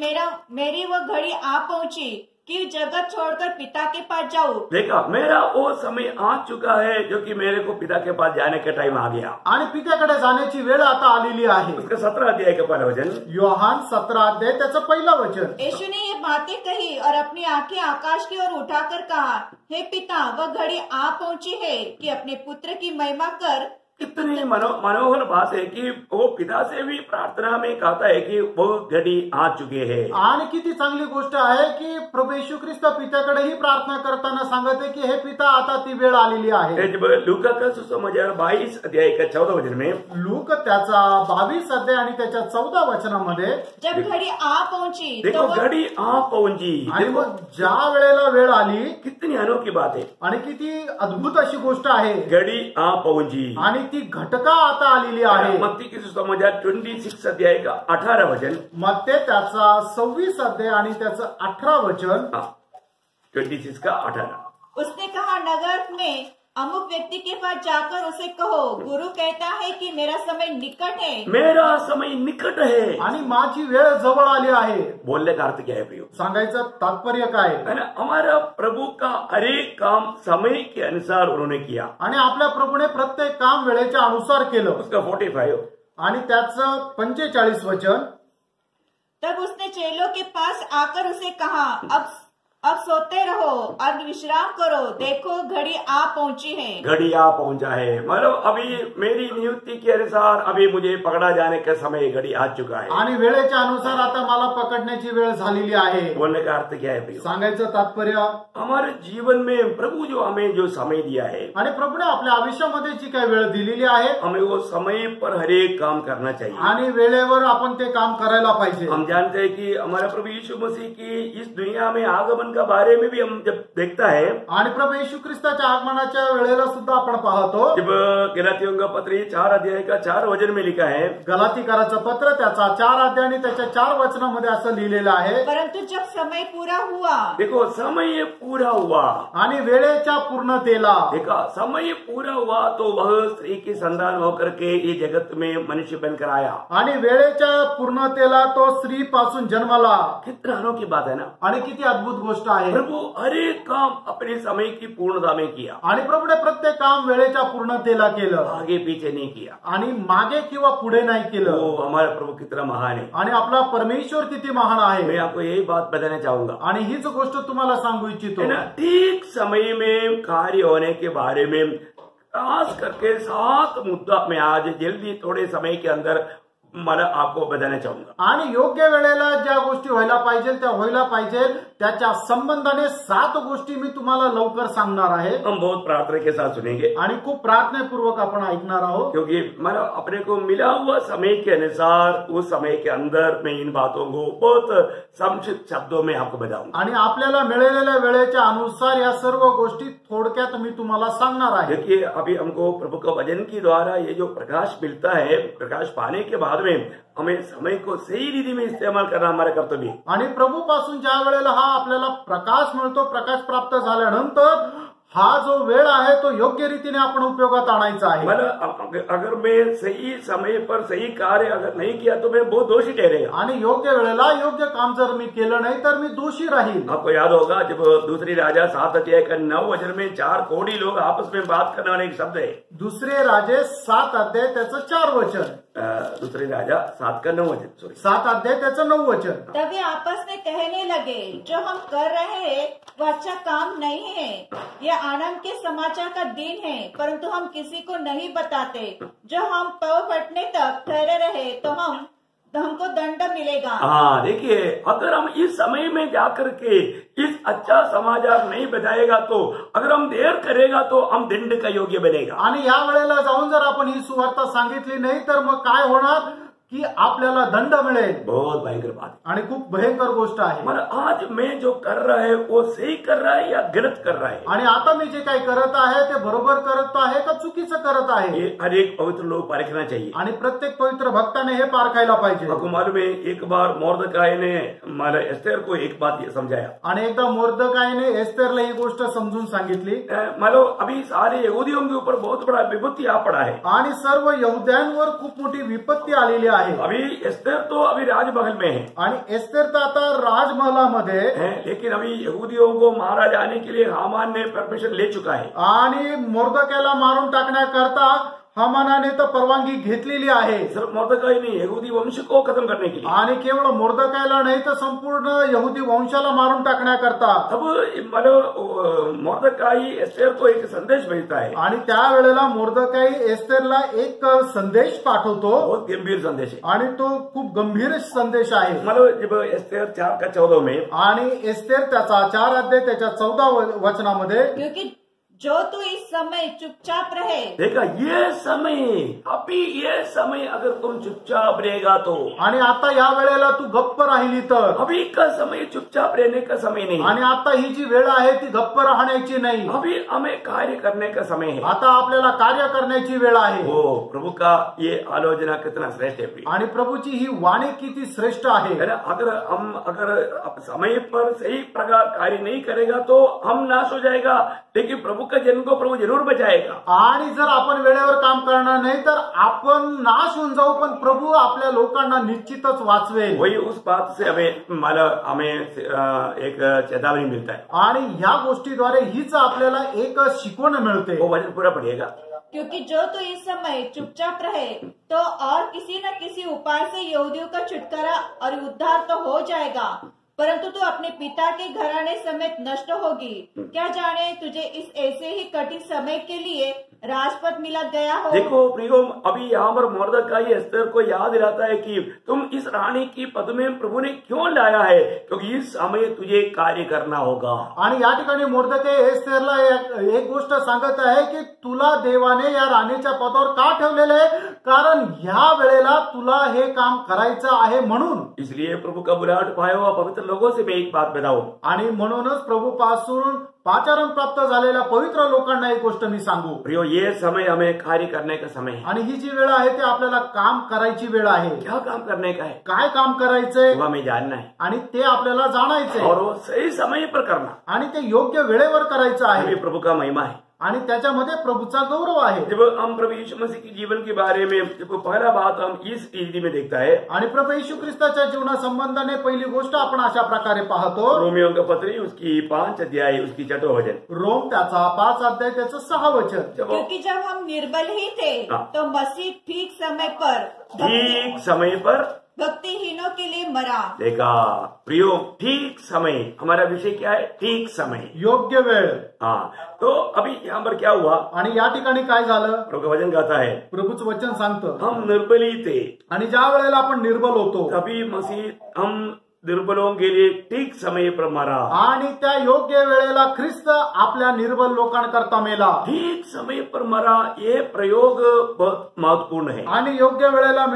मेरी वो घड़ी आ पहुंची कि जगत छोड़कर पिता के पास जाऊं। देखा, मेरा वो समय आ चुका है जो कि मेरे को पिता के पास जाने का टाइम आ गया। आणि पित्याकडे जाण्याची वेळ आता आलेली आहे। उसका 17 अध्याय का 12 वचन, योहान 17 अध्याय त्याचं पहिलं वचन, यीशु ने ये बातें कही और अपनी आंखें आकाश की ओर उठाकर कहा, हे पिता, वह घड़ी आ पहुंची है कि अपने पुत्र की महिमा कर। कितनी मनोहर बात है कि वो पिता से भी प्रार्थना में कहता है कि वो घड़ी आ चुके हैं। आणि किती चांगली गोष्ट आहे की प्रभू येशू ख्रिस्त पित्याकडेही प्रार्थना करताना सांगते की हे पिता, आता ती वेळ आलेली आहे। जब लूका का सुसमाचार 22 अध्याय का 14 वचन में, लूक त्याचा 22 अध्याय आणि त्याच्या 14 वचनामध्ये, जब घड़ी आ पहुंची देखो घड़ी आ पहुंची, आणि मग ज्या वेळेला वेळ आली, कितनी अनोखी बात है। आणि किती अद्भुत अशी गोष्ट आहे, घड़ी आ पहुंची आणि ती घटका आता आलेली आहे। मत्ती की सुसमाचार 26 अध्याय का 18 वचन, मत्ते त्याचा 26 अध्याय आणि त्याचं 18 वचन, 26 का 18, उसने कहा, नगर में अमुक व्यक्ति के पास जाकर उसे कहो, गुरु कहता है कि मेरा समय निकट है। मेरा समय निकट है, आणि माझी वेळ जवळ आली आहे। बोलने का अर्थ क्या है प्रियो? सांगायचं तात्पर्य काय है ना। हमारा प्रभु का हर एक काम समय के अनुसार उन्होंने किया। आणि आपल्या प्रभूने प्रत्येक काम वेळेच्या अनुसार केलं। उसका 45, आणि त्याचं 45 वचन, तब उसने चेलों के पास आकर उसे कहा, अब सोते रहो और विश्राम करो, देखो घड़ी आ पहुंची है। घड़ी आ पहुंचा है, मतलब अभी मेरी नियुक्ति के अनुसार अभी मुझे पकड़ा जाने का समय घड़ी आ चुका है। आणि वेळेच्या अनुसार आता मला पकडण्याची वेळ झालेली आहे। बोलने का अर्थ क्या है प्रियो? सांगायचं तात्पर्य हमारे जीवन में प्रभु जो हमें जो समय दिया है, आणि प्रभूने आपल्या आयुष्यामध्ये जी काही वेळ दिलेली आहे हमें वो समय पर हर एक काम करना चाहिए। आणि वेळेवर आपण ते काम करायला पाहिजे। हम जानते हैं कि हमारा प्रभु यीशु मसीह की इस दुनिया में आगमन का बारे में भी हम जब देखता है, आणि प्रभू येशू ख्रिस्ताच्या आगमनाच्या वेळेला सुद्धा आपण पाहतो। जब गलातियों का पत्र 4 अध्याय का 4 वचन में लिखा है, गलातीकाराचं पत्र त्याचा 4 अध्याय आणि त्याच्या 4 वचनामध्ये असं लिहिलेलं आहे, परंतु जब समय पूरा हुआ, देखो समय पूरा हुआ, आणि वेळेच्या पूर्णतेला देखा समय पूरा हुआ तो वह स्त्री की संतान होकर के ये जगत में मनुष्य बनकर आया। आणि वेळेच्या पूर्णतेला तो स्त्री पासून जन्माला। कितना अनोखी बात है ना। आणि किती अद्भुत गोष्ट आहे। प्रभु हर एक काम अपने समय की पूर्णता में किया, आणि प्रभूने प्रत्येक काम वेळेच्या पूर्णतेला केलं, आगे पीछे नहीं किया। आणि मागे किंवा पुढे नाही केलं। वो हमारा प्रभु कितना महान है। आणि आपला परमेश्वर किती महान मैं आहे। आपको यही बात बताना चाहूंगा, आणि हीच गोष्ट तुम्हाला सांगू इच्छितो। है ना, ठीक समय में कार्य होने के बारे में खास करके 7 मुद्दा मैं आज जल्दी थोड़े समय के अंदर मला आपको बताना चाहूंगा। आणि योग्य वेळेला ज्या गोष्टी व्हायला पाहिजे त्या व्हायला पाहिजे त्याच्या संबंधाने 7 गोष्टी मी तुम्हाला लवकर सांगणार आहे। हम बहुत प्रार्थना के साथ सुनेंगे आणि खूप प्रार्थनापूर्वक आपण ऐकणार आहोत, क्योंकि मतलब अपने को मिला हुआ समय के अनुसार उस समय के अंदर मैं इन बातों को बहुत संक्षिप्त शब्दों में आपको बताऊंगा। आणि आपल्याला मिळालेल्या वेळेच्या अनुसार या सर्व गोष्टी थोडक्यात मी तुम्हाला सांगणार आहे। देखिए, अभी हमको प्रभु का वचन के द्वारा ये जो प्रकाश मिलता है, प्रकाश पाने के बाद में हमें समय को सही रीति में इस्तेमाल करना हमारा कर्तव्य है। आणि प्रभू पासून ज्या वेळेला हा आपल्याला प्रकाश मिळतो, प्रकाश प्राप्त झाल्यानंतर हा जो वेळ आहे तो योग्य रीतीने आपण उपयोगात आणायचा आहे। मतलब अगर मैं सही समय पर सही कार्य अगर नहीं किया तो मैं बहुत दोषी ठहरेगा। आणि योग्य वेळेला योग्य काम जर मी केलं नाही तर मी दोषी राहील। आपको याद होगा जब दूसरी राजा 7 अध्याय का 9 वचन में 4 कोढ़ी लोग आपस में बात करने वाले एक शब्द है। दुसरे राजे 7 अध्याय त्याचं 4 वचन, दूसरे राजा 7 का 9 वचन, सॉरी 7 अध्याय त्याचं 9 वचन। तब वे आपस में कहने लगे, जो हम कर रहे हैं वो अच्छा काम नहीं है, यह आनंद के समाचार का दिन है, परंतु हम किसी को नहीं बताते। जो हम पौ फटने तक ठहरे रहे तो हमको दंड मिलेगा। हाँ, देखिए, अगर हम इस समय में जाकर के इस अच्छा समाचार नहीं बताएगा तो अगर हम देर करेगा तो हम दंड का योग्य बनेगा। आणि या वेळेला जाऊन जर आपण ही सुवार्ता सांगितली नाही तर मग काय होणार की आपल्याला दंड मिळेल। बहुत भयंकर बात है आणि खूप भयंकर गोष्ट आहे। मतलब आज मैं जो कर रहा है वो सही कर रहा है या गलत कर रहा है। आणि आता मी जे काही करत आहे ते बरोबर करत आहे का चुकीचं करत आहे, ये हर एक पवित्र लोग परखना चाहिए। आणि प्रत्येक पवित्र भक्ताने हे पारखायला पाहिजे। आपको मालूम है, एक बार मोर्दकाय ने मला एस्तेर को एक बात ये समझाया। आणि एकदा मोर्दकायने एस्तेरला ही गोष्ट समजून सांगितली। मतलब अभी सारे यहूदियों के ऊपर बहुत बड़ा विपत्ति आ पड़ा है। आणि सर्व यहुद्यांवर खूप मोठी विपत्ती आलेली आहे। अभी एस्तेर तो अभी राजमहल में है, आणि एस्तेर तर आता राजमहलामध्ये है, लेकिन अभी यहूदियों को मारा जाने के लिए हामान ने परमिशन ले चुका है। आणि मोर्दकायला मारून टाकण्याकरता हामानाने तर परवानगी घेतलेली आहे। सिर्फ मोर्दकाई नहीं, यहूदी वंश को खत्म करने के लिए। आणि केवळ मोर्दकायला नाही तर संपूर्ण यहुदी वंशाला मारून टाकण्याकरता। तब मतलब मोर्दकाई एस्तेर को एक संदेश भेजता है। आणि त्यावेळेला मोर्दकाई एस्तेरला एक संदेश पाठवतो, बहुत गंभीर संदेश है। आणि तो खूप गंभीर संदेश आहे। मतलब जब एस्तेर 4 का 14 में, आणि एस्तेर त्याचा 4 अध्याय त्याच्या 14 वचनामध्ये, क्योंकि जो तू इस समय चुपचाप रहे, देखा ये समय, अभी ये समय अगर तुम चुपचाप रहेगा तो, आणि आता या वेळेला तू गप्प राहिली तर, अभी का समय चुपचाप रहने का समय नहीं, आणि आता ही जी वेळ आहे ती गप्प राहण्याची नाही, अभी हमें कार्य करने का समय है। आता आपल्याला कार्य करण्याची वेळ आहे। ओ प्रभु का ये आलोचना कितना श्रेष्ठ है प्रिय। आणि प्रभूची ही वाणी किती श्रेष्ठ आहे। है ना, अगर समय पर सही प्रकार कार्य नहीं करेगा तो हम नाश हो जाएगा, लेकिन प्रभु का जन को प्रभु जरूर बचाएगा। आणि जर आपण वेळेवर काम करणार नाही तर आपण नाश होऊन जाऊ, पण प्रभू आपल्या लोकांना निश्चितच वाचवेल। वही उस बात से हमें एक चेतावनी मिलता है। आणि ह्या गोष्टीद्वारे हीच आपल्याला एक शिकवण मिळते। वो वचन पूरा पढ़िएगा। क्योंकि जो तू इस समय चुपचाप रहे तो और किसी न किसी उपाय से यहूदियों का छुटकारा और उद्धार तो हो जाएगा, परंतु तू अपने पिता के घराने समेत नष्ट होगी। क्या जाने तुझे इस ऐसे ही कठिन समय के लिए राजपद मिला गया हो। देखो प्रियो, अभी यहाँ पर मोर्दकाई एस्तर को याद दिलाता है कि तुम इस रानी की पद में प्रभु ने क्यों लाया है, क्योंकि इस समय तुझे कार्य करना होगा। आणि या ठिकाणी मोर्दकाई एस्तेरला एक गोष्ट सांगत आहे की तुला देवाने या राणीच्या पदावर का ठेवलेलं आहे, कारण ह्या वेळेला तुला हे काम करायचं आहे म्हणून। इसलिए प्रभु का बुलाहट पाया हुआ पवित्र लोगों से मैं एक बात बताऊं, आणि म्हणूनच प्रभू पासून पाचारण प्राप्त झालेल्या पवित्र लोकांना एक गोष्ट मी सांगू। प्रियो, ये समय हमें कार्य करने का समय है। आणि ही जी वेळ आहे ते आपल्याला काम करायची वेळ आहे। क्या काम करने का है, काय काम करायचंय वो हमें जानना है, आणि ते आपल्याला जाणायचंय और वो सही समय पर करना, आणि ते योग्य वेळेवर करायचं ये आहे प्रभु का महिमा है। आणि त्याच्यामध्ये प्रभूचा गौरव आहे। जब हम प्रभु यीशु मसीह के जीवन के बारे में देखो, पहला बात हम इस रीति में देखता है, आणि प्रभू येशू ख्रिस्ताच्या जीवनासंबंधाने पहिली गोष्ट आपण अशा प्रकारे पाहतो, रोमियो का पत्री उसकी 5 अध्याय उसकी 6 वचन। रोम त्याचा 5 अध्याय त्याचं 6 वचन। क्योंकि जब हम निर्बल ही थे हाँ। तो मसीह ठीक समय पर ठीक समय पर भक्तिहीनों के लिए मरा। देखा प्रियो, ठीक समय, हमारा विषय क्या है, ठीक समय, योग्य वेळ। हाँ। तो अभी यहाँ पर क्या हुआ, आणि या ठिकाणी काय झालं, प्रभु का वचन कहता है प्रभूचं वचन सांगतं, हम निर्बली थे, आणि ज्या वेळेला आपण निर्बल होतो तभी मसीह हम दुर्बलों के लिए ठीक समय पर मरा। आणि त्या योग्य वेळेला ख्रिस्त आपल्या निर्बल लोकांकरता मेला। ठीक समय पर मरा, ये प्रयोग बहुत महत्वपूर्ण है। आणि योग्य वेळेला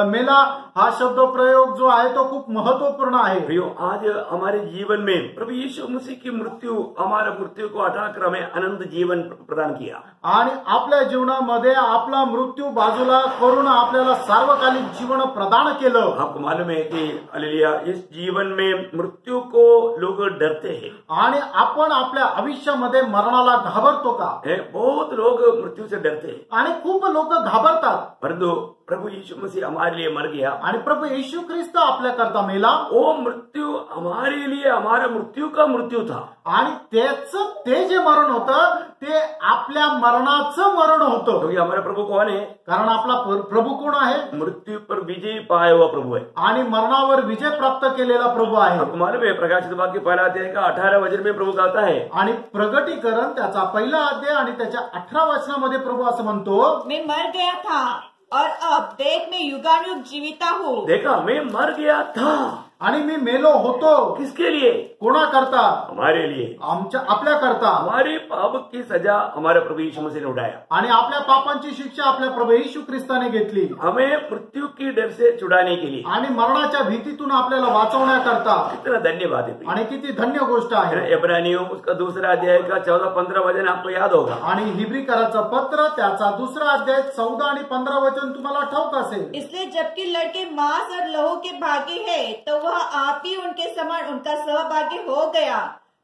मेला हा शब्द प्रयोग जो आहे तो खूप महत्वपूर्ण आहे। प्रियो, आज हमारे जीवन में प्रभु यीशु मसीह की मृत्यु, हमारा मृत्यु को हटाकर हमें अनंत जीवन प्रदान किया। आणि आपल्या जीवनामध्ये आपला मृत्यू बाजूला करून आपल्याला सार्वकालिक जीवन प्रदान केलं। आपको मालूम है कि हालेलुया, इस जीवन में मृत्यू को लोग डरते हैं, आणि आपण आपल्या आयुष्यामध्ये मरणाला घाबरतो का? बहुत लोग मृत्यू से डरते हैं, आणि खूप लोक घाबरतात, परंतु प्रभु यीशु मसीह हमारे लिए मर गया। आणि प्रभू येशू ख्रिस्त आपल्याकरता मेला। वो मृत्यु हमारे लिए, हमारा मृत्यू का मृत्यू था, आणि त्याचं ते जे मरण होतं ते आपल्या मरणाचं मरण होतं। क्योंकि हमारा प्रभु कौन है, कारण आपला प्रभू कोण आहे? मृत्यू पर विजय पाया हुआ प्रभु है, आणि मरणावर विजय प्राप्त केलेला प्रभू आहे। आपको मालूम है प्रकाशित वाक्य पहला अध्याय का 18 वचन में प्रभु कहता है, आणि प्रगटीकरण त्याचा पहिला अध्याय आणि त्याच्या 18 वचनामध्ये प्रभू असं म्हणतो, मैं मर गया था और अब देख मैं युगानुयुग जीविता हूँ। देखा मैं मर गया था, आणि मी मेलो होतो। किसके लिए, कोणाकरता? हमारे लिए, आपल्याकरता। हमारे पाप की सजा हमारे प्रभु यीशु मसीह ने उठाया, आणि आपल्या पापांची शिक्षा आपल्या प्रभू येशू ख्रिस्ताने घेतली, हमें मृत्यू की डर से छुड़ाने के लिए, आणि मरणाच्या भीतीतून आपल्याला वाचवण्याकरता। कितना धन्यवाद है। आणि किती धन्य गोष्ट आहे। इब्रानियों उसका 2 अध्याय का 14-15 वचन आपको याद होगा, आणि हिब्रीकराचं पत्र त्याचा 2 अध्याय 14 आणि 15 वचन तुम्हाला ठाऊक असेल। इसलिए जबकि लड़के मांस और लहू के भागी है तो वह आप ही उनके समान उनका सहभागी हो गया,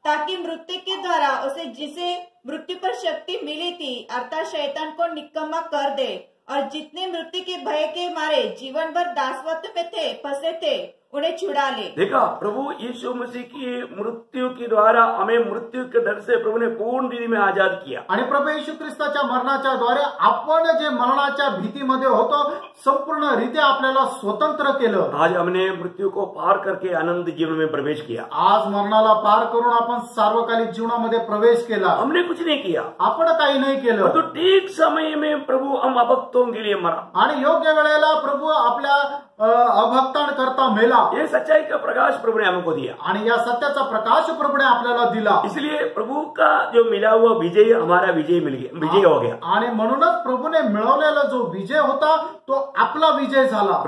ताकि मृत्यु के द्वारा उसे जिसे मृत्यु पर शक्ति मिली थी अर्थात शैतान को निकम्मा कर दे, और जितने मृत्यु के भय के मारे जीवन भर दासत्व में थे फंसे थे उन्हें छुड़ा ले। देखा प्रभु यीशु मसीह की मृत्यू के द्वारा हमें मृत्यू के डर से प्रभु ने पूर्ण रीति में आजाद किया। आणि प्रभू येशू ख्रिस्ताच्या मरणाच्या द्वारे आपण जे मरणाच्या भीतीमध्ये होतो संपूर्ण रीत्या आपल्याला स्वतंत्र केलं। आज हमने मृत्यु को पार करके आनंद जीवन में प्रवेश किया। आज मरणाला पार करून आपण सार्वकालिक जीवनामध्ये प्रवेश केला। हमने कुछ नहीं किया, आपण काही नाही केलं, तो ठीक समय में प्रभु हम अभक्तों के लिए मरा, आणि योग्य वेळेला प्रभू आपल्या अभक्तांकरता मेला। ये सच्चाई का प्रकाश प्रभु ने हमको दिया, आणि या सत्याचा प्रकाश प्रभूने आपल्याला दिला। इसलिए प्रभु का जो मिला हुआ विजय हमारा विजय मिल गया, विजय हो गया। आणि म्हणूनच प्रभूने मिळवलेला जो विजय होता तो आपला विजय झाला।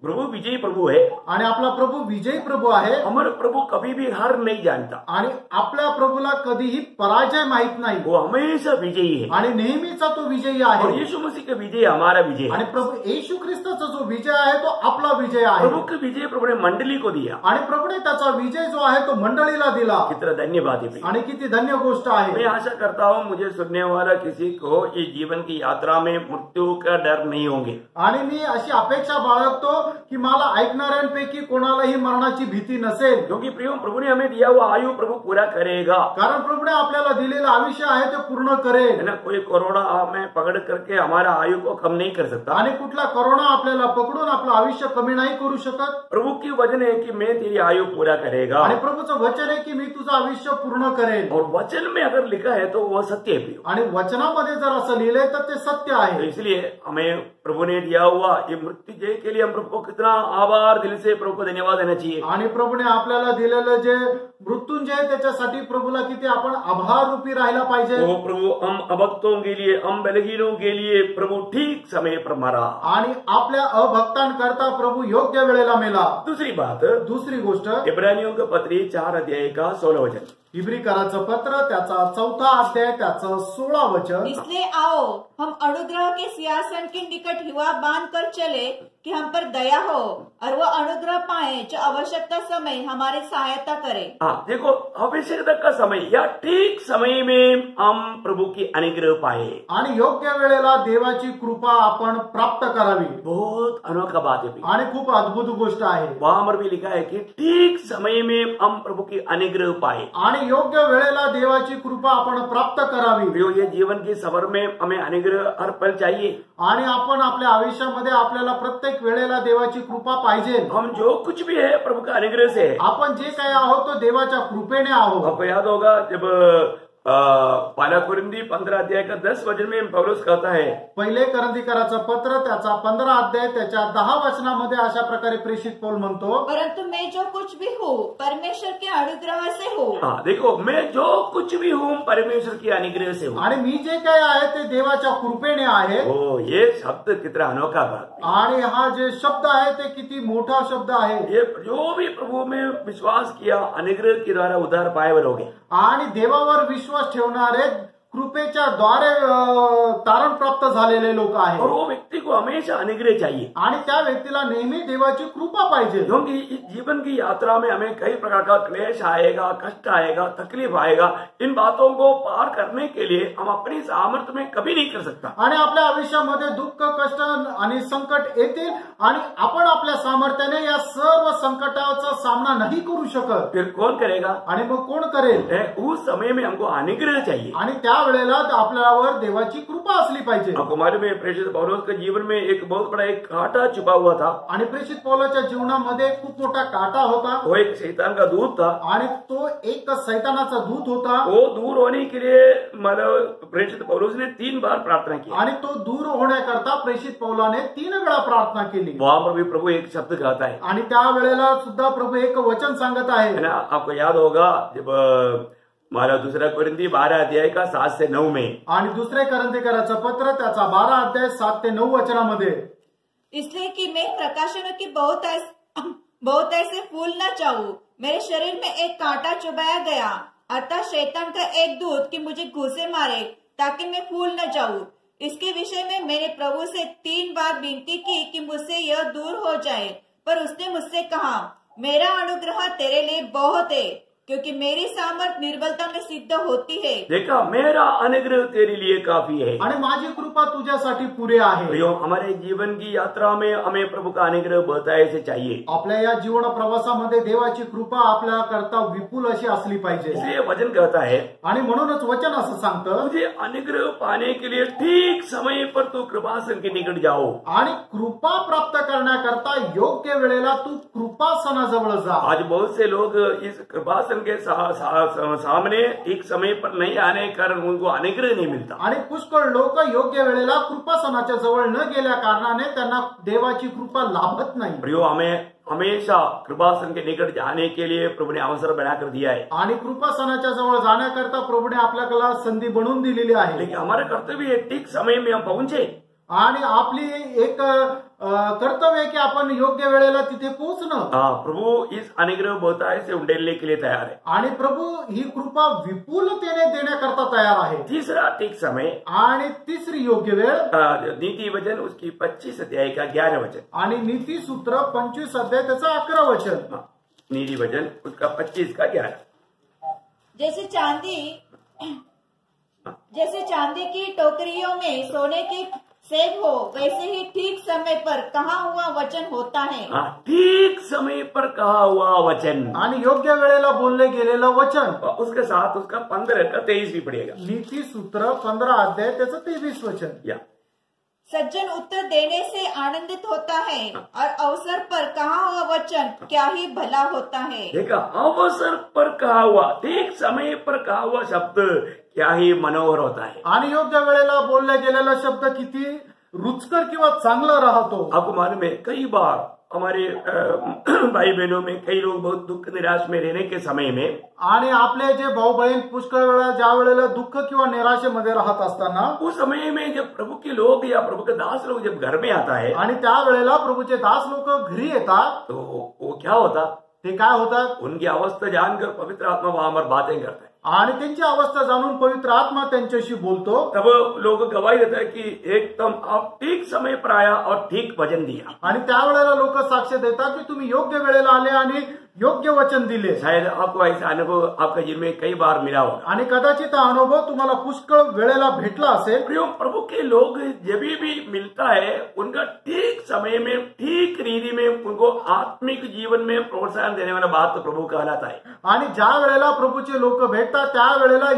प्रभु विजयी प्रभु है, आणि आपला प्रभू विजयी प्रभू आहे। हमारा प्रभु कभी भी हार नहीं जानता, आणि आपल्या प्रभूला कधीही पराजय माहित नाही, वो हमेशा विजयी है, आणि नेहमीचा तो विजयी और आहे। यीशु मसीह का विजय हमारा विजय आणि है। प्रभू येशू ख्रिस्ताचा जो विजय आहे तो आपला विजय आहे। प्रभु का विजय प्रभु ने मंडली को दिया, आणि प्रभूने त्याचा विजय जो आहे तो मंडळीला दिला। कितना धन्यवाद है। आणि किती धन्य गोष्ट मैं आहे। आशा करता हूँ मुझे सुनने वाला किसी को इस जीवन की यात्रा में मृत्यु का डर नहीं होंगे। आणि मी अशी अपेक्षा बाळगतो की मला ऐकणाऱ्यांपैकी कोणालाही मरणाची भीती नसेल, क्योंकि प्रियो प्रभु ने हमें दिया हुआ आयु प्रभु पूरा करेगा। कारण प्रभूने आपल्याला दिलेलं आयुष्य आहे ते पूर्ण है करेल ना, कोई कोरोना हमें पकड़ करके हमारा आयु को कम नहीं कर सकता। आणि कुठला कोरोना आपल्याला पकडून आपलं आयुष्य कमी नाही करू शकत। प्रभु की वचन है कि मैं तेरी आयु पूरा करेगा, आणि प्रभूचं वचन आहे की मी तुझं आयुष्य पूर्ण करेल। और वचन में अगर लिखा है तो वह सत्य है प्रियो। आणि वचनामध्ये जर असं लिहिलंय तर ते सत्य तो आहे। इसलिए हमें प्रभु ने दिया हुआ ये मृत्यु जय के लिए हम प्रभु को कितना आभार दिल से प्रभु को धन्यवाद देना चाहिए। आणि प्रभूने आपल्याला दिलेलं जे मृत्युंजय त्याच्यासाठी प्रभूला किती आपण आभार रूपी राहायला पाहिजे। ओ प्रभु, हम अभक्तों के लिए, हम बलहीनों के लिए प्रभु ठीक समय पर मरा। आणि आपल्या अभक्तांकरता प्रभू योग्य वेळेला मेला। दूसरी बात, दुसरी गोष्ट, इब्रानियों का पत्री 4 अध्याय का 16 वचन। इब्रिकराचं पत्र त्याचा 4 अध्याय त्याचं 16 वचन। इसलिए आओ हम अनुग्रह के सिंहासन के निकट हिवा बांध कर चले कि हम पर दया हो और वो अनुग्रह पाए जो आवश्यकता समय हमारी सहायता करे। हाँ, देखो, आवश्यकता का समय या ठीक समय में हम प्रभु की अनुग्रह पाए। आणि योग्य वेळेला देवाची कृपा आपण प्राप्त करावी। बहुत अनोखा बात है। आणि खूप अद्भुत गोष्ट आहे। वहां पर भी लिखा है कि ठीक समय में हम प्रभु की अनुग्रह पाए। आणि योग्य वेळेला देवाची कृपा आपण प्राप्त करावी। प्रियो, ये जीवन की सफर में हमें अनुग्रह हर पल चाहिए। आणि आपण आपल्या आयुष्यामध्ये आपल्याला प्रत्येक वेळेला देवाची कृपा पाहिजे। हम जो कुछ भी है प्रभु का अनुग्रह से है। आपण जे काही आहोत तो देवाच्या कृपेने आहोत। आपको याद होगा जब पहला कुरिन्थी 15 अध्याय का 10 वचन में पौलुस कहता है, पहिले करंथीकराचं पत्र त्याचा 15 अध्याय त्याच्या 10 वचनामध्ये अशा प्रकारे प्रेषित पौल म्हणतो, परंतु मैं जो कुछ भी हूँ परमेश्वर के अनुग्रह से हूँ। हाँ देखो, मैं जो कुछ भी हूँ परमेश्वर की अनुग्रह से हूँ। आणि मी जे काही आहे ते देवाच्या कृपेने आहे। ओ, ये शब्द कितना अनोखा बात। आणि हा जे शब्द आहे ते किती मोठा शब्द आहे। ये जो भी प्रभु में विश्वास किया अनुग्रह के द्वारा उद्धार पाए हुए लोग हैं। आणि देवावर विश्वास ठेवणारे कृपेच्या द्वारे तारण प्राप्त झालेले लोक आहेत। और वो व्यक्ति को हमेशा अनुग्रह चाहिए। आणि त्या व्यक्तीला नेहमी देवाची कृपा पाहिजे। क्योंकि इस जीवन की यात्रा में हमें कई प्रकार का क्लेश आएगा, कष्ट आएगा, तकलीफ आएगा। इन बातों को पार करने के लिए हम अपनी सामर्थ्य में कभी नहीं कर सकता। आणि आपल्या आयुष्यामध्ये दुःख, कष्ट आणि संकट येतील आणि आपण आपल्या सामर्थ्याने या सर्व संकटाचा सामना नहीं करू शकत। फिर कौन करेगा? आणि मग कोण करेल? उस समय में हमको अनुग्रह चाहिए। आणि त्या वेळेला आपल्यावर देवाची कृपा असली पाहिजे। आपको मालूम है, प्रेषित पौलुस के जीवन में एक बहुत बड़ा एक कांटा छुपा हुआ था। आणि प्रेषित पौलाच्या जीवनामध्ये खूप मोठा काटा होता। वो एक शैतान का दूत था। आणि तो एक सैतानाचा दूत होता। वो दूर होने के लिए मतलब प्रेषित पौलुस ने 3 बार प्रार्थना की। आणि तो दूर होण्याकरता प्रेषित पौलाने 3 वेळा प्रार्थना केली। वहां पर भी प्रभु एक शब्द कहता है। आणि त्या वेळेला सुद्धा प्रभू एक वचन सांगत आहे ना। आपको याद होगा जब हमारा दूसरा कुरिन्थी 12 अध्याय का 7 से 9 में, आणि दुसरे करंथीकराचं पत्र त्याचा 12 अध्याय 7 ते 9 वचनामध्ये, इसलिए कि मैं प्रकाशनों की बहुत ऐसे फूल न चाहूं, मेरे शरीर में एक कांटा चुभाया गया, अतः शैतान का एक दूत कि मुझे घूंसे मारे ताकि मैं फूल न जाऊं। इसके विषय में मैंने प्रभु से 3 बार विनती की कि मुझसे यह दूर हो जाए, पर उसने मुझसे कहा, मेरा अनुग्रह तेरे लिए बहुत है, क्योंकि मेरी सामर्थ निर्बलता में सिद्ध होती है। देखा, मेरा अनुग्रह तेरे लिए काफी है। आणि माझी कृपा तुझ्यासाठी पुरे आहे। प्रियो, हमारे जीवन की यात्रा में हमें प्रभु का अनुग्रह बहुतायत से चाहिए। आपल्या या जीवन प्रवासामध्ये देवाची कृपा आपल्या करता विपुल अशी असली पाहिजे। इसलिए वचन कहता है, आणि म्हणूनच वचन असं सांगतं, मुझे अनुग्रह पाने के लिए ठीक समय पर तू कृपासन के निकट जाओ। आणि कृपा प्राप्त करण्याकरता योग्य वेळेला तू कृपासनाजवळ जा। आज बहुत से लोग इस कृपासन के सामने एक समय पर नहीं आने के कारण उनको अनुग्रह नहीं मिलता। आणि पुष्कळ लोक योग्य वेळेला कृपासनाच्या जवळ न गेल्या कारणाने त्यांना देवाची कृपा लाभत नाही। प्रियो, हमें हमेशा कृपासन के निकट जाने के लिए प्रभु ने अवसर बनाकर दिया है। आणि कृपासनाच्या जवळ जाण्याकरता प्रभूने आपल्याला संधी बनवून दिलेली आहे। लेकिन हमारा कर्तव्य है ठीक समय में हम पहुंचे। आणि आपली एक कर्तव्य आहे की आपण योग्य वेळेला तिथे पोहोचणं। प्रभु इस अनुग्रह बहुतायत से उंडेलने के लिए तैयार है। आणि प्रभू ही कृपा विपुलतेने देण्याकरता तयार आहे। तीसरा ठीक समय आणि तिसरी योग्य वेळ, नीति वचन उसकी 25 अध्याय का 11 वचन। आणि नीति सूत्र 25 अध्याय त्याचा 11 वचन। नीति वचन उसका 25 का 11। जैसे चांदी की टोकरियों में सेव हो, वैसे ही ठीक समय पर कहा हुआ वचन होता है। ठीक समय पर कहा हुआ वचन, आणि योग्य वेळेला बोलले गेलेलं वचन। और उसके साथ उसका 15 का 23 भी पड़ेगा। नीती सूत्र 15 अध्याय त्याचं 23 वचन। या सज्जन उत्तर देने से आनंदित होता है और अवसर पर कहा हुआ वचन क्या ही भला होता है। देखा, अवसर पर कहा हुआ, ठीक समय पर कहा हुआ शब्द क्या ही मनोहर होता है। आणि योग्य वेळेला बोलले गेलेला शब्द किती रुचकर किंवा चांगला राहतो। आपको मालूम है, कई बार हमारे भाई बहनों में कई लोग बहुत दुख निराश में रहने के समय में, आणि आपले जे भाऊ बहीण पुष्कळ वेळा ज्या वेळेला दुःख किंवा निराशेमध्ये राहत असताना, उस समय में जब प्रभु के लोग या प्रभु के दास लोग जब घर में आता है, आणि त्या वेळेला प्रभूचे दास लोक घरी येतात, तो वो क्या होता, ते काय होतात, उनकी अवस्था जानकर पवित्र आत्मा वहां पर बातें करता है। आणि त्यांची अवस्था जाणून पवित्र आत्मा त्यांच्याशी बोलतो। तब लोग गवाही देते हैं कि एकदम आप ठीक समय पर आया और ठीक वचन दिया। आणि त्यावेळेला लोक साक्ष देतात की तुम्ही योग्य वेळेला आले आणि योग्य वचन दिले। शायद आपको ऐसा अनुभव आपके जीवन में कई बार मिला होगा। आणि कदाचित हा अनुभव तुम्हाला पुष्कळ वेळेला भेटला असेल। प्रिय प्रभु के लोग जब भी मिलता है, उनका ठीक समय में ठीक रीति में उनको आत्मिक जीवन में प्रोत्साहन देने वाला बात तो प्रभु कहलाता है। आणि ज्या वेळेला प्रभूचे लोक भेटतात त्या वेळेला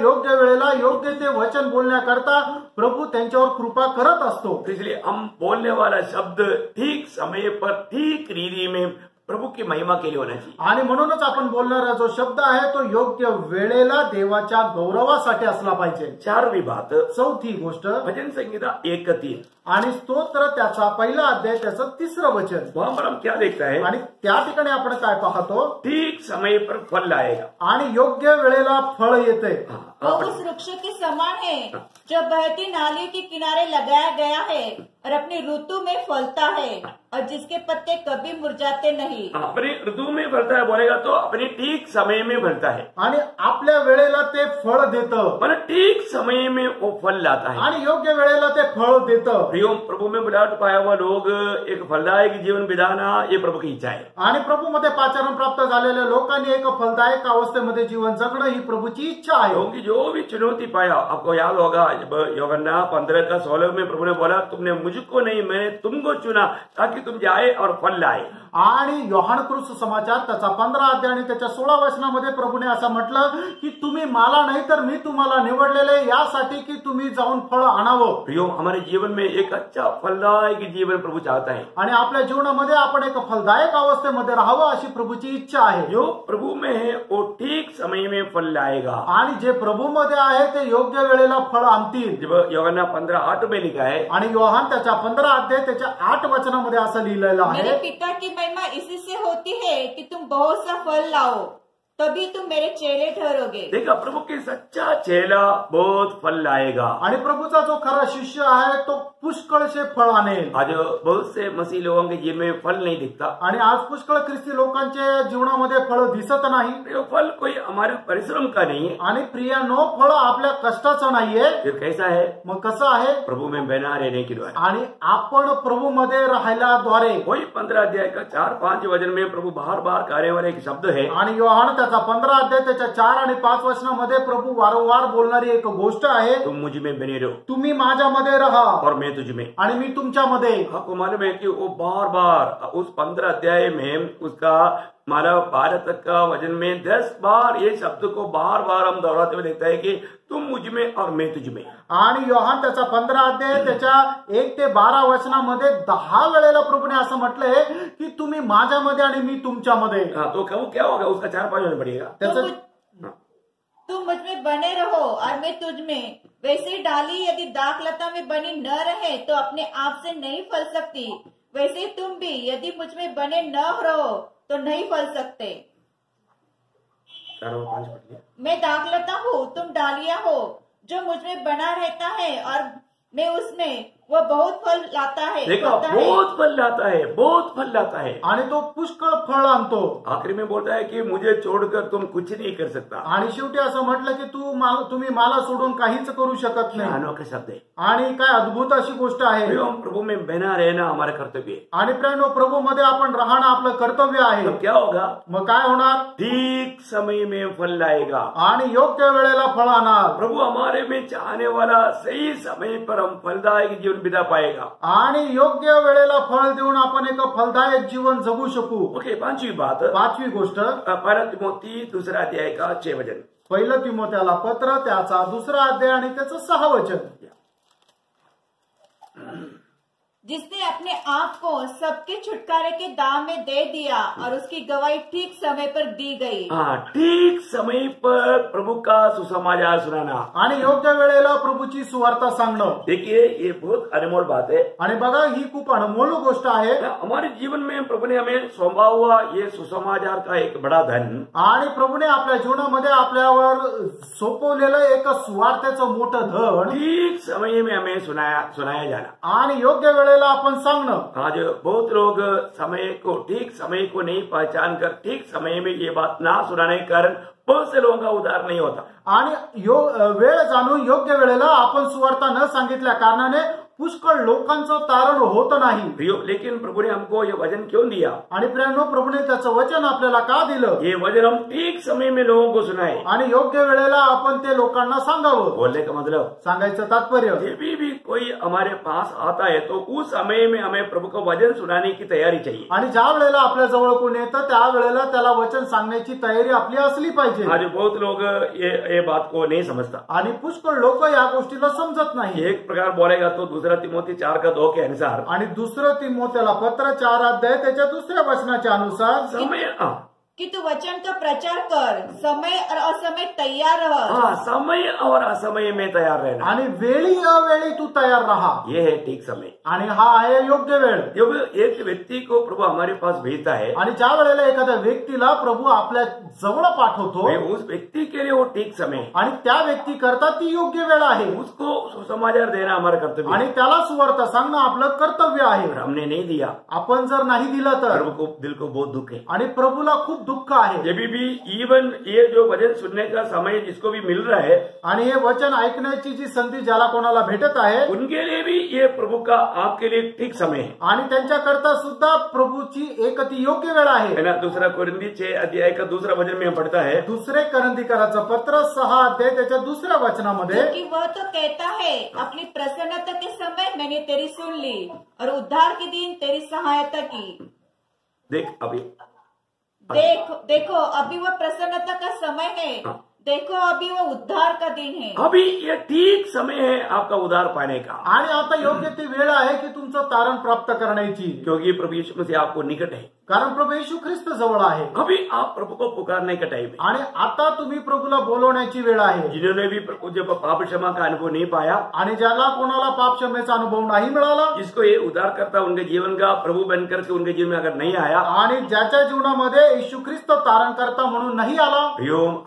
योग्य ते वचन बोलण्याकरता प्रभू त्यांच्यावर कृपा करत असतो। इसलिए हम बोलने वाला शब्द ठीक समय पर ठीक रीति में प्रभु की महिमा के लिए होना चाहिए। आणि म्हणूनच आपण बोलणारा जो शब्द आहे तो योग्य वेळेला देवाच्या गौरवासाठी असला पाहिजे। 4वीं बात, चौथी गोष्ट, भजन संहिता 1:3 आणि स्तोत्र त्याचा पहिला अध्याय त्याचं 3रं वचन। वहां पर हम क्या देखता है, आणि त्या ठिकाणी आपण काय पाहतो, ठीक समय पर फल आएगा। आणि योग्य वेळेला फळ येते। वो उस वृक्ष के समान है जो बहती नाली के किनारे लगाया गया है और अपनी ऋतु में फलता है और जिसके पत्ते कभी मुरझाते नहीं। अपने ऋतु में फलता है बोलेगा तो अपने ठीक समय में फलता है, आणि आपल्या वेळेला ते फळ देतं, मतलब ठीक समय में वो फल लाता है। आणि योग्य वेळेला ते फळ देतं। प्रियो, प्रभु में बुलाहट पाया हुआ लोग एक फलदायक जीवन बिताना ये प्रभु की इच्छा है। आणि प्रभूमध्ये पाचारण प्राप्त झालेल्या लोकांनी एक फलदायक अवस्थेमध्ये जीवन जगणं ही प्रभूची इच्छा आहे। क्योंकि जो भी चुनौती पाया, आपको याद होगा जब यूहन्ना 15:16 में प्रभु ने बोला, तुमने मुझको नहीं मैंने तुमको चुना ताकि तुम जाए और फल लाए। आणि योहान कृष्ण समाचार त्याचा 15 अध्याय आणि त्याच्या 16 वचनामध्ये प्रभूने असं म्हटलं की तुम्ही मला नाही तर मी तुम्हाला निवडलेले यासाठी की तुम्ही जाऊन फळ आणावं। प्रियो, हमारे जीवन में एक अच्छा फलदायक जीवन प्रभु चाहता है। आणि आपल्या जीवनामध्ये आपण एक फलदायक अवस्थेमध्ये राहावं अशी प्रभूची इच्छा आहे। जो प्रभु में है वो ठीक समय में फल लाएगा। आणि जे प्रभूमध्ये आहे ते योग्य वेळेला फळ आणतील। जब यूहन्ना 15:8 में लिखा है, आणि योहान त्याच्या 15 अध्याय त्याच्या 8 वचनामध्ये असं लिहिलेलं मेरे आहे, पिता की महिमा इसी से होती है कि तुम बहुत सा फल लाओ, तभी तुम मेरे चेले ठहरोगे। देखा, प्रभु के सच्चा चेला बहुत फल लाएगा। आणि प्रभूचा जो खरा शिष्य आहे तो पुष्कळशे फळ आणेल। आज बहुत से मसीह लोगों के जीवन में फल नहीं दिखता। आणि आज पुष्कळ ख्रिस्ती लोकांच्या जीवनामध्ये फळ दिसत नाही। ये फल कोई हमारे परिश्रम का नहीं है। आणि प्रियानो, फळ आपल्या कष्टाचं नाहीये। फिर कैसा है, मग कसं आहे, प्रभु में बना रहने के द्वारा। आणि आपण प्रभूमध्ये राहिल्याद्वारे। वही 15 अध्याय का 4-5 वचन में प्रभु बार बार कार्य वाला एक शब्द है। आणि योहान त्याचा 15 अध्याय त्याच्या 4 आणि 5 वचनामध्ये प्रभु वारंवार बोलणारी एक गोष्ट आहे, तुम मुझ में बने रहो तुम्ही माझ्यामध्ये राहा और मैं तुझ में। आणि मी तुमच्यामध्ये। आपको मालूम है कि वो बार बार उस 15 अध्याय में उसका मानव भारत तक का वचन में 10 बार ये शब्द को बार बार हम दोहराते हुए देखते हैं कि तुम मुझ में और मैं तुझ में। आणि योहान त्याचा 15 अध्याय त्याच्या 1 ते 12 वचनामध्ये 10 वेळेला प्रभूने असं म्हटलंय की तुम्ही माझ्यामध्ये आणि मी तुमच्यामध्ये। तो क्या होगा, उसका 4-5 वचन पड़ेगा। त्याचं तुम मुझ में बने रहो और मैं तुझ में। वैसे डाली यदि दाखलता में बनी न रहे तो अपने आप से नहीं फल सकती, वैसे तुम भी यदि मुझ में बने न रहो तो नहीं फल सकते। 4 और 5 पढ़ लिया। मैं दाखलता हूँ, तुम डालियां हो। जो मुझ में बना रहता है और मैं उसमें, वह बहुत फल लाता है। देखो, बहुत फल लाता है, बहुत फल लाता है। आणि तो पुष्कळ फळ आणतो। आखिरी में बोलता है कि मुझे छोड़कर तुम कुछ नहीं कर सकता। आणि शेवटी असं म्हटलं की तुम्ही मला सोडून काहीच करू शकत नाही। अनोखा शब्द है। आणि काय अद्भुत अशी गोष्ट आहे। प्रभु में बना रहना हमारा कर्तव्य है। आणि प्रियानो, प्रभूमध्ये आपण राहणं आपलं कर्तव्य आहे। तो क्या होगा, मग काय होणार, ठीक समय में फल लाएगा आणि योग्य वेळेला फळ आणणार। प्रभु हमारे में चाहने वाला सही समय पर हम फलदायक जीवन जीवन बिता पाएगा। आणि योग्य वेळेला फळ देऊन आपण एक फलदायक जीवन जगू शकू। ओके, पांचवी बात, पाचवी गोष्ट, पहला तिमोथी 2 अध्याय का 6 वचन। पहिलं तिमोथेला पत्र त्याचा 2 अध्याय आणि त्याचं 6 वचन। जिसने अपने आप को सबके छुटकारे के दाम में दे दिया और उसकी गवाही ठीक समय पर दी गई। हाँ, ठीक समय पर प्रभु का सुसमाचार सुनाना। आणि योग्य वेळेला प्रभूची सुवार्ता सांगणं। देखिए, ये बहुत अनमोल बात है। आणि बघा, ही खूप अनमोल गोष्ट आहे। हमारे जीवन में प्रभु ने हमें सौंपा हुआ ये सुसमाचार का एक बड़ा धन, आणि प्रभूने आपल्या जीवनामध्ये आपल्यावर सोपवलेलं एक सुवार्तेचं मोठं धन ठीक समय में हमें सुनाया जाना। आणि योग्य वेळेला आपण सांगणं। आज बहुत लोग ठीक समय को नहीं पहचान कर ठीक समय में ये बात ना सुनाने के कारण बहुत से लोगों का उद्धार नहीं होता। आणि वेळ जाणून योग्य वेळेला आपण सुवार्ता न सांगितल्या कारणाने पुष्कळ लोकांचं तारण होत नाही। लेकिन प्रभु ने हमको ये वचन क्यों दिया? आणि प्रेरणो, प्रभूने त्याचं वचन आपल्याला का दिलं? ये वचन हम ठीक समय में लोगों को सुनाए आणि योग्य वेळेला आपण ते लोकांना सांगावं। बोलने का मतलब, सांगायचं तात्पर्य, भी कोई हमारे पास आता है तो उस समय में हमें प्रभु को वचन सुनाने की तैयारी चाहिए। आणि ज्या वेळेला आपल्या जवळ कोणी येतं त्या वेळेला त्याला वचन सांगण्याची तयारी आपली असली पाहिजे। आज बहुत लोग ये बात को नहीं समझता आणि पुष्कळ लोक या गोष्टीला समजत नाही। एक प्रकार बोलेगा तो 2 तिमोथी 4:2 के अनुसार, आणि 2 तिमोथेला पत्र 4 अध्याय त्याच्या 2 वचनाच्या अनुसार, समय कि तू वचन का प्रचार कर, समय और असमय तैयार रह। हाँ, समय और असमय में तैयार रहना। आणि वेळी अवेळी तू तयार राहा, ये है ठीक समय। आणि हा आहे योग्य वेळ। जब एक व्यक्ति को प्रभु हमारे पास भेजता है, आणि ज्या वेळेला एखाद्या व्यक्तीला प्रभू आपल्या जवळ पाठवतो, उस व्यक्ति के लिए वो ठीक समय, आणि त्या व्यक्ती करता ती योग्य वेळ आहे। उसको सुसमाचार देना हमारा कर्तव्य, आणि त्याला सुवार्ता सांगणं आपलं कर्तव्य आहे। हमने नहीं दिया, आपण जर नाही दिलं तर प्रभु को दिल को बहुत दुख है। आणि प्रभूला खूप दुःख आहे। जब भी इवन ये जो वचन सुनने का समय जिसको भी मिल रहा है, आणि हे वचन ऐकण्याची जी संधी ज्याला कोणाला भेटत आहे, उनके लिए भी ये प्रभु का आपके लिए ठीक समय है। आणि त्यांच्याकरता सुद्धा प्रभूची एक ती योग्य वेळ आहे ना। 2 कोरिंथी 6 अध्याय का 2 वचन में पढ़ता है, 2 करंथीकराचं पत्र 6 अध्याय त्याच्या 2 वचनामध्ये, कि वह तो कहता है, अपनी प्रसन्नता के समय मैंने तेरी सुन ली और उद्धार के दिन तेरी सहायता की। देखो अभी वह प्रसन्नता का समय है। देखो अभी वो उद्धार का दिन है। अभी ये ठीक समय है आपका उद्धार पाने का। आणि आता योग्य ती वेळ आहे की तुमचं तारण प्राप्त करण्याची, क्योंकि प्रभु यीशु मसीह आपको निकट है। कारण प्रभू येशू ख्रिस्त जवळ आहे। अभी आप प्रभु को पुकारने का टाइम है। आणि आता तुम्ही प्रभूला बोलवण्याची वेळ आहे। जिन्होंने भी प्रभु जब पाप क्षमा का अनुभव नहीं पाया, आणि ज्याला कोणाला पाप क्षमेचा अनुभव नहीं मिळाला, जिसको ये उद्धार करता उनके जीवन का प्रभु बनकर के उनके जीवन में अगर नहीं आया, आणि ज्याच्या जीवनामध्ये येशू ख्रिस्त तारण करता म्हणून नहीं आला,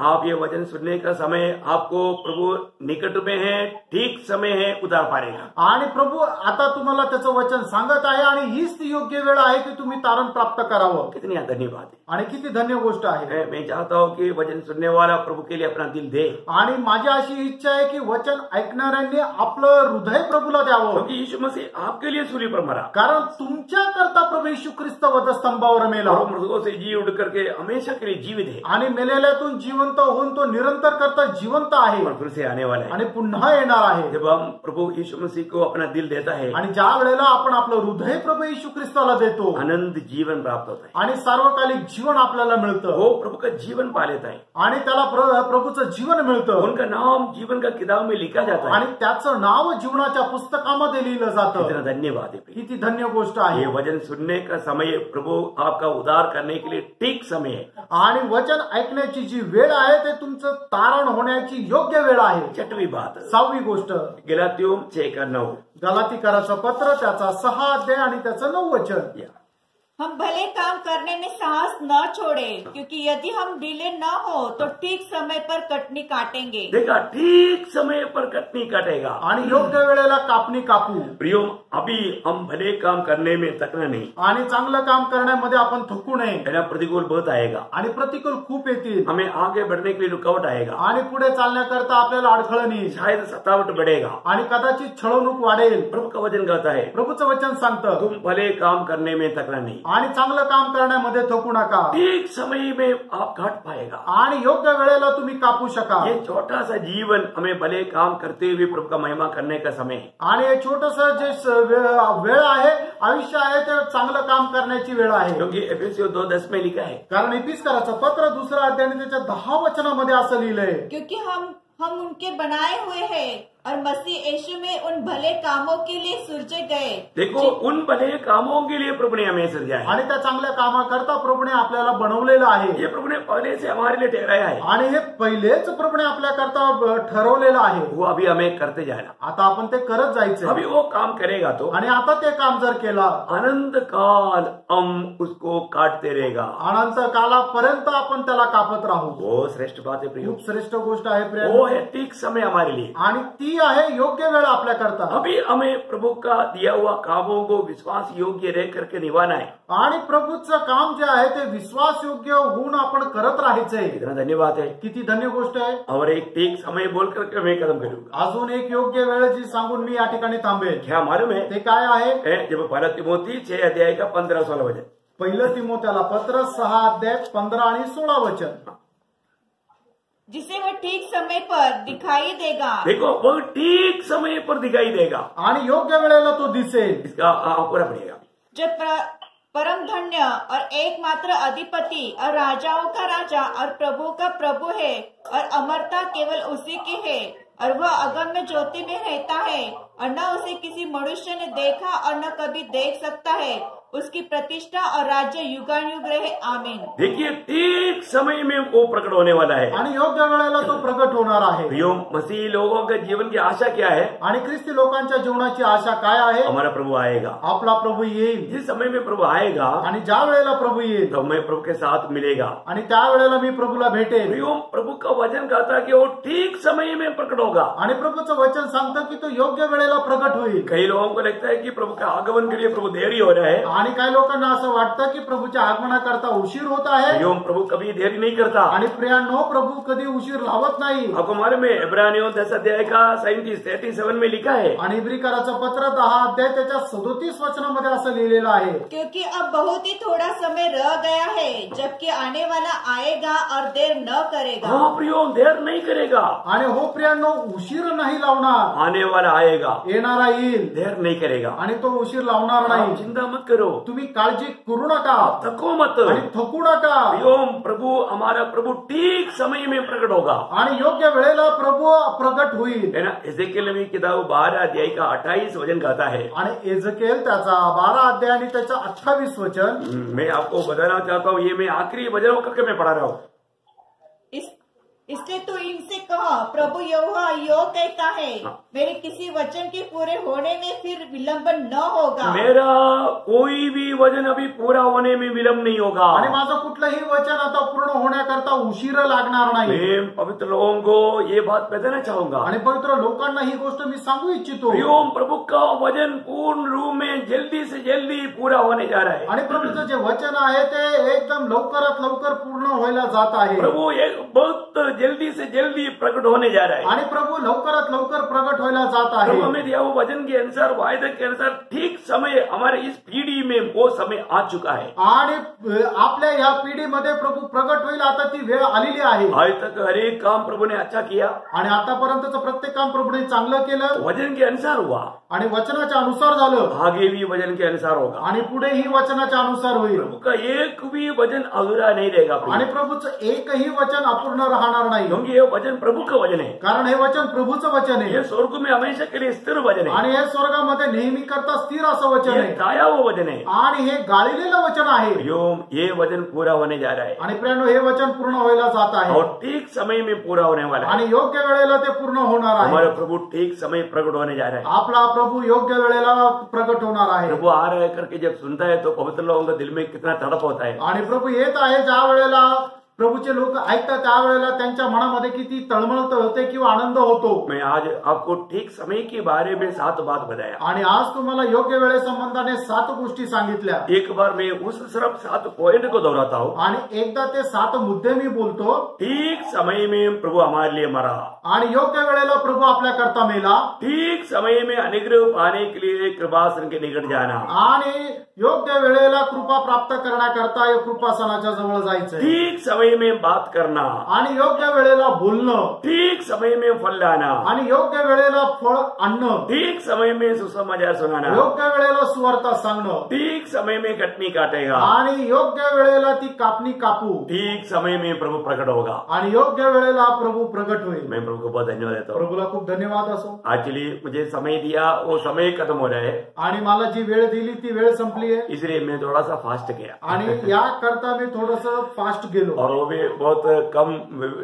आप ये वचन सुनने का समय आपको प्रभु निकट में है, ठीक समय है उद्धार पाने का। आणि प्रभू आता तुम्हाला त्याचं वचन सांगत आहे आणि हीच ती योग्य वेळ आहे की तुम्ही तारण प्राप्त करावं। कितनी धन्यवाद है। आणि किती धन्य गोष्ट आहे। मैं चाहता हूँ कि वचन सुनने वाला प्रभु के लिए अपना दिल दे। आणि माझी अशी इच्छा आहे की वचन ऐकणाऱ्यांनी आपलं हृदय प्रभूला द्यावं, क्योंकि यीशु मसीह आपके लिए सूली पर मरा, कारण तुमच्या करता प्रभू येशू ख्रिस्त वधस्तंभावर मेला, मृतकों से जी उठ करके हमेशा के लिए जीवित है, आणि मेलेल्यातून जिवंत होऊन तो निरंतर करता जिवंत आहे और फिर से आने वाला है। आणि पुन्हा येणार आहे। जब हम प्रभु यीशु मसीह को अपना दिल देता है, आणि ज्या वेळेला आपण आपलं हृदय प्रभू येशू ख्रिस्ताला देतो, आनंद जीवन प्राप्त होता है आणि सार्वकालिक जीवन आपल्याला मिळतं। वो प्रभु का जीवन पा लेता है आणि त्याला प्रभूचं जीवन मिळतं। उनका नाम जीवन का किताब में लिखा जाता है आणि त्याचं नाव जीवनाच्या पुस्तकामध्ये लिहिलं जातं। कितना धन्यवाद है। किती धन्य गोष्ट आहे। ये वचन सुनने का समय प्रभु आपका उद्धार करने के लिए ठीक समय है। आणि वचन ऐकण्याची जी वेळ आहे ते तुमचं तारण होण्याची योग्य वेळ आहे। 6वी बात, 6वी गोष्ट, गलातियों 6:9, गलातीकराचं पत्र त्याचा 6 अध्याय आणि त्याचं 9 वचन। हम भले काम करने में साहस न छोड़े, क्योंकि यदि हम ढीले न हो तो ठीक समय पर कटनी काटेंगे। देखा, ठीक समय पर कटनी काटेगा आणि योग्य वेळेला कापणी कापू। प्रियो, अभी हम भले काम करने में थकना नहीं, आणि चांगलं काम करण्यामध्ये आपण थकू नये। है प्रतिकूल बहुत आएगा, आणि प्रतिकूल खूप येतील, हमें आगे बढ़ने के लिए रुकावट आएगा, आणि पुढे चालण्याकरता आपल्याला अडखळण येईल, शायद सतावट बढ़ेगा, आणि कदाचित छळवणूक वाढेल। प्रभु का वचन कहता है, प्रभूचं वचन सांगतं, तुम भले काम करने में थकना नहीं। आणि चांगलं काम करण्यामध्ये थकू नका ठीक समय में आप काट पाएगा। आणि योग्य वेळेला तुम्ही कापू शकाल। ये छोटा सा जीवन हमें भले काम करते हुए प्रभु का महिमा करने का समय है। आणि हे छोटस जे वेळ आहे, आयुष्य आहे, ते चांगलं काम करण्याची वेळ आहे। क्योंकि एफेसियों 2:10 में लिखा है, कारण इफिसकराचं पत्र 2 अध्याय आणि त्याच्या 10 वचनामध्ये असं लिहिलंय, क्योंकि हम उनके बनाए हुए हैं और मसीह यीशु में उन भले कामों के लिए सृजे गए। देखो उन भले कामों के लिए प्रभु ने हमें सृजा है। आणि त्या चांगल्या कामाकरता प्रभूने आपल्याला बनवलेलं आहे। ये प्रभु ने पहले से हमारे लिए ठहराया है। आणि हे पहिलेच प्रभूने आपल्याकरता ठरवलेलं आहे। वो अभी हमें करते जाना। आता आपण ते करत जायचं। अभी वो काम करेगा तो, आणि आता ते काम जर केलं, अनंत काल हम उसको काटते रहेगा। अनंत कालापर्यंत आपण त्याला कापत राहू। वो श्रेष्ठ बात है प्रियो, खूप श्रेष्ठ गोष्ट आहे वो प्रिय। है ठीक समय हमारे लिए। आणि ती आहे योग्य वेळ आपल्याकरता। अभी हमें प्रभु का दिया हुआ कामों को विश्वास योग्य रह करके निभाना है। आणि प्रभूचं काम जे आहे ते विश्वास योग्य होऊन आपण करत राहायचंय। कितना धन्यवाद है। किती धन्य गोष्ट आहे। और एक ठीक समय बोल करके मैं कदम करूंगा। अजून एक योग्य वेळ जी सांगून मी या ठिकाणी थांबेल। क्या मालूम है? ते काय आहे? जब पहला तिमोथी 6 अध्याय का 15-16 वचन, पहिलं तिमोथेला पत्र 6 अध्याय 15 आणि 16 वचन, जिसे वह ठीक समय पर दिखाई देगा। देखो वो ठीक समय पर दिखाई देगा। आणि योग्य वेळेला तो दिसेल। इसका पूरा पड़ेगा। जो परम धन्य और एकमात्र अधिपति और राजाओं का राजा और प्रभु का प्रभु है और अमरता केवल उसी की है और वह अगम्य ज्योति में रहता है और न उसे किसी मनुष्य ने देखा और न कभी देख सकता है। उसकी प्रतिष्ठा और राज्य युगानुयुग रहे, आमीन। देखिए ठीक समय में वो प्रकट होने वाला है। आणि योग्य वेळेला तो प्रकट होणार आहे। प्रियो, मसीही लोगों के जीवन की आशा क्या है? आणि ख्रिस्ती लोकांच्या जीवनाची आशा काय आहे? हमारा प्रभु आएगा। आपला प्रभू येईल। जिस समय में प्रभु आएगा आणि ज्या वेळेला प्रभू येईल तो मैं प्रभु के साथ मिलेगा। आणि त्या वेळेला मी प्रभूला भेटेल। प्रियो, प्रभु का वचन कहता है कि वो ठीक समय में प्रकट होगा। आणि प्रभूचं वचन सांगतं की तो योग्य वेळेला प्रकट होईल। कई लोगों को लगता है कि प्रभु के आगमन के लिए प्रभु देरी हो रहा है। आणि काही लोकांना असं वाटतं की प्रभूच्या आगमनाकरता उशीर होत आहे। प्रियो, प्रभु कभी देरी नहीं करता। आणि प्रियांनो, प्रभू कधी उशीर लावत नाही। आपको मालूम है इब्रानियों 10 अध्याय का 37 में लिखा है, आणि इब्रिकराचं पत्र 10 अध्याय त्याच्या 37 वचनामध्ये असं लिहिलेलं आहे, क्योंकि अब बहुत ही थोड़ा समय रह गया है जबकि आने वाला आएगा और देर न करेगा। हाँ प्रियो, देर नहीं करेगा। आणि हो प्रियांनो, उशीर नाही लावणार। आने वाला आएगा, येणारा येईल, देर नहीं करेगा। आणि तो उशीर लावणार आप नाही। चिंता मत करो, तुम्ही काळजी करू नका, थको मत। आणि थकू नका। प्रियो, प्रभु हमारा प्रभु ठीक समय में प्रकट होगा। आणि योग्य वेळेला प्रभू प्रकट होईल। है ना। एजेकियल में किताब 12 अध्याय का 28 वचन कहता है। आणि एजकेल त्याचा 12 अध्याय आणि त्याचा 28 वचन, मैं आपको बताना चाहता हूँ, ये मैं आखिरी वचन करके मैं पढ़ा रहा हूँ। इसलिए तू इनसे कहा, प्रभु यहोवा यो कहता है, मेरे किसी वचन के पूरे होने में फिर विलंब न होगा। मेरा कोई भी वचन अभी पूरा होने में विलंब नहीं होगा। आणि माझं कुठलंही वचन आता पूर्ण होण्याकरता उशीर लागणार नाही। मैं पवित्र लोगों को ये बात बताना चाहूंगा। आणि पवित्र लोकांना ही गोष्ट मी सांगू इच्छितो। प्रियो, प्रभु का वचन पूर्ण रूप में जल्दी से जल्दी पूरा होने जा रहा है। आणि प्रभूचं जे वचन आहे ते एकदम लवकरात लवकर पूर्ण व्हायला जात आहे। प्रभु एक बहुत जल्दी से जल्दी प्रकट होने जा रहा है। आणि प्रभू लवकरात लवकर प्रकट व्हायला जात आहे। प्रभु हमें दिया हुआ वचन के अनुसार, वायदे के अनुसार ठीक समय हमारे इस पीढ़ी में वो समय आ चुका है। आणि आपल्या या पिढीमध्ये प्रभू प्रकट होईल, आता ती वेळ आलेली आहे। आज तक हर एक काम प्रभु ने अच्छा किया, आणि आतापर्यंतचं प्रत्येक काम प्रभूने चांगलं केलं, वचन के अनुसार हुआ। आणि वचनाच्या अनुसार झालं, आगे भी वचन के अनुसार होगा। आणि पुढेही वचनाच्या अनुसार होईल। प्रभु का एक भी वचन अधूरा नहीं रहेगा। आणि प्रभूचं एकही वचन अपूर्ण राहणार नाही, क्योंकि ये वचन प्रभु का वचन है। कारण हे वचन प्रभूचं वचन ये आहे। स्वर्ग में हमेशा के लिए स्थिर वचन है। आणि हे स्वर्गामध्ये नेहमी करता स्थिर असं वचन ये आहे। गाया हुआ वचन है। आणि हे गाळलेलं वचन आहे। ये वचन पूरा होने जा रहा है आणि प्रियांनो, हे वचन पूर्ण व्हायला जात आहे। और ठीक समय में पूरा होने वाला है। आणि योग्य वेळेला ते पूर्ण होणार आहे। हमारा प्रभु ठीक समय प्रकट होने जा रहा है। आपला प्रभू योग्य वेळेला प्रकट होणार आहे। प्रभु आ रहा है करके जब सुनता है तो पवित्र लोगों का दिल में कितना तड़प होता है। आणि प्रभू येत आहे ज्या वेळेला प्रभूचे लोक ऐकतात त्यावेळेला त्यांच्या मनामध्ये किती तळमळ होते किंवा आनंद होतो. मैं आज आपको ठीक समय के बारे में 7 बात बताया. आणि आज तुम्हाला योग्य वेळेसंबंधाने 7 गोष्टी सांगितल्या. एक बार मैं उस सिर्फ 7 पॉइंट को दोहराता हूँ. आणि एकदा ते 7 मुद्दे मी बोलतो. ठीक समय में प्रभु हमारे लिए मरा. आणि योग्य वेळेला प्रभू आपल्या करता मेला. ठीक समय में अनुग्रह पाने के लिए कृपासन के निकट जाना. आणि योग्य वेळेला कृपा प्राप्त करण्याकरता कृपासनाच्या जवळ जायचं. ठीक समय में बात करना. आणि योग्य वेळेला बोलणं. ठीक समय में फल लाना. आणि योग्य वेळेला फळ आणणं. ठीक समय में सुसमाचार सुनाना. योग्य वेळेला सुवार्ता सांगणं. ठीक समय में कटनी काटेगा. आणि योग्य वेळेला ती कापणी कापू. ठीक समय में प्रभु प्रकट होगा. आणि योग्य वेळेला प्रभू प्रकट होईल. मैं प्रभु को बहुत धन्यवाद देता हूँ. प्रभूला खूप धन्यवाद असो. एक्चुअली मुझे समय दिया वो समय खत्म हो रहा है. आणि मला जी वेळ दिली ती वेळ संपली आहे. इसलिए मैं थोड़ा सा फास्ट किया. आणि या करता मी थोडस फास्ट गेलो. और वो भी बहुत कम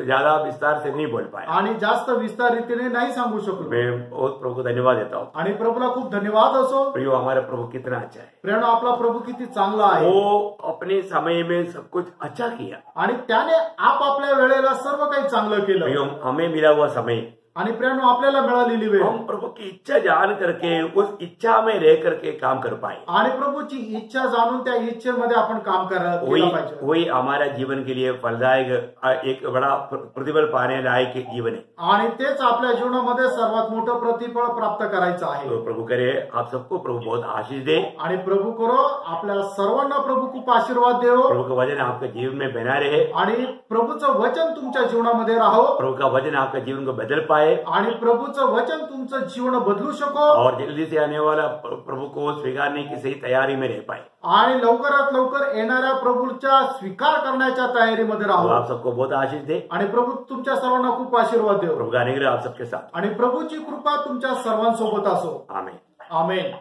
ज्यादा विस्तार से नहीं बोल पाया. आणि जास्त विस्तार रीतीने नाही सांगू शकलो. मैं बहुत प्रभु को धन्यवाद देता हूँ. आणि प्रभूला खूप धन्यवाद असो. प्रियो हमारा प्रभु कितना अच्छा है. प्रेरणा आपला प्रभू किती चांगला आहे. वो अपने समय में सब कुछ अच्छा किया. आणि त्याने आपापल्या वेळेला सर्व काही चांगलं केलं. प्रियो हमें मिला हुआ समय आणि प्रेरणा आपल्याला मिळालेली वेळ हम प्रभु की इच्छा जान करके उस इच्छा में रह करके काम कर पाए. आणि प्रभूची इच्छा जाणून त्या इच्छेमध्ये आपण काम केलं पाहिजे. वही हमारा जीवन के लिए फलदायक एक बड़ा प्रतिफल पाने लायक जीवन है. आणि तेच आपल्या जीवनामध्ये सर्वात मोठं प्रतिफळ प्राप्त करायचं आहे. तो प्रभु करे आप सबको प्रभु बहुत आशीष दे. आणि प्रभू करो आपल्या सर्वांना प्रभू खूप आशीर्वाद देव. प्रभु का वचन आपके जीवन में बना रहे. आणि प्रभूचं वचन तुमच्या जीवनामध्ये राहो. प्रभु का वचन आपके जीवन को बदल पाए. आणि प्रभूचं वचन तुमचं जीवन बदलू शको. और जल्दी से आने वाला प्रभु को स्वीकारने की सही तैयारी में रह पाए. आणि लवकरात लवकर येणाऱ्या प्रभूच्या स्वीकार करण्याच्या तयारीमध्ये राहू. आप सबको बहुत आशीष दे. आणि प्रभू तुमच्या सर्वांना खूप आशीर्वाद देव. प्रभु का अनुग्रह आप सबके साथ. आणि प्रभूची कृपा तुमच्या सर्वांसोबत असो. आमेन. आमेन.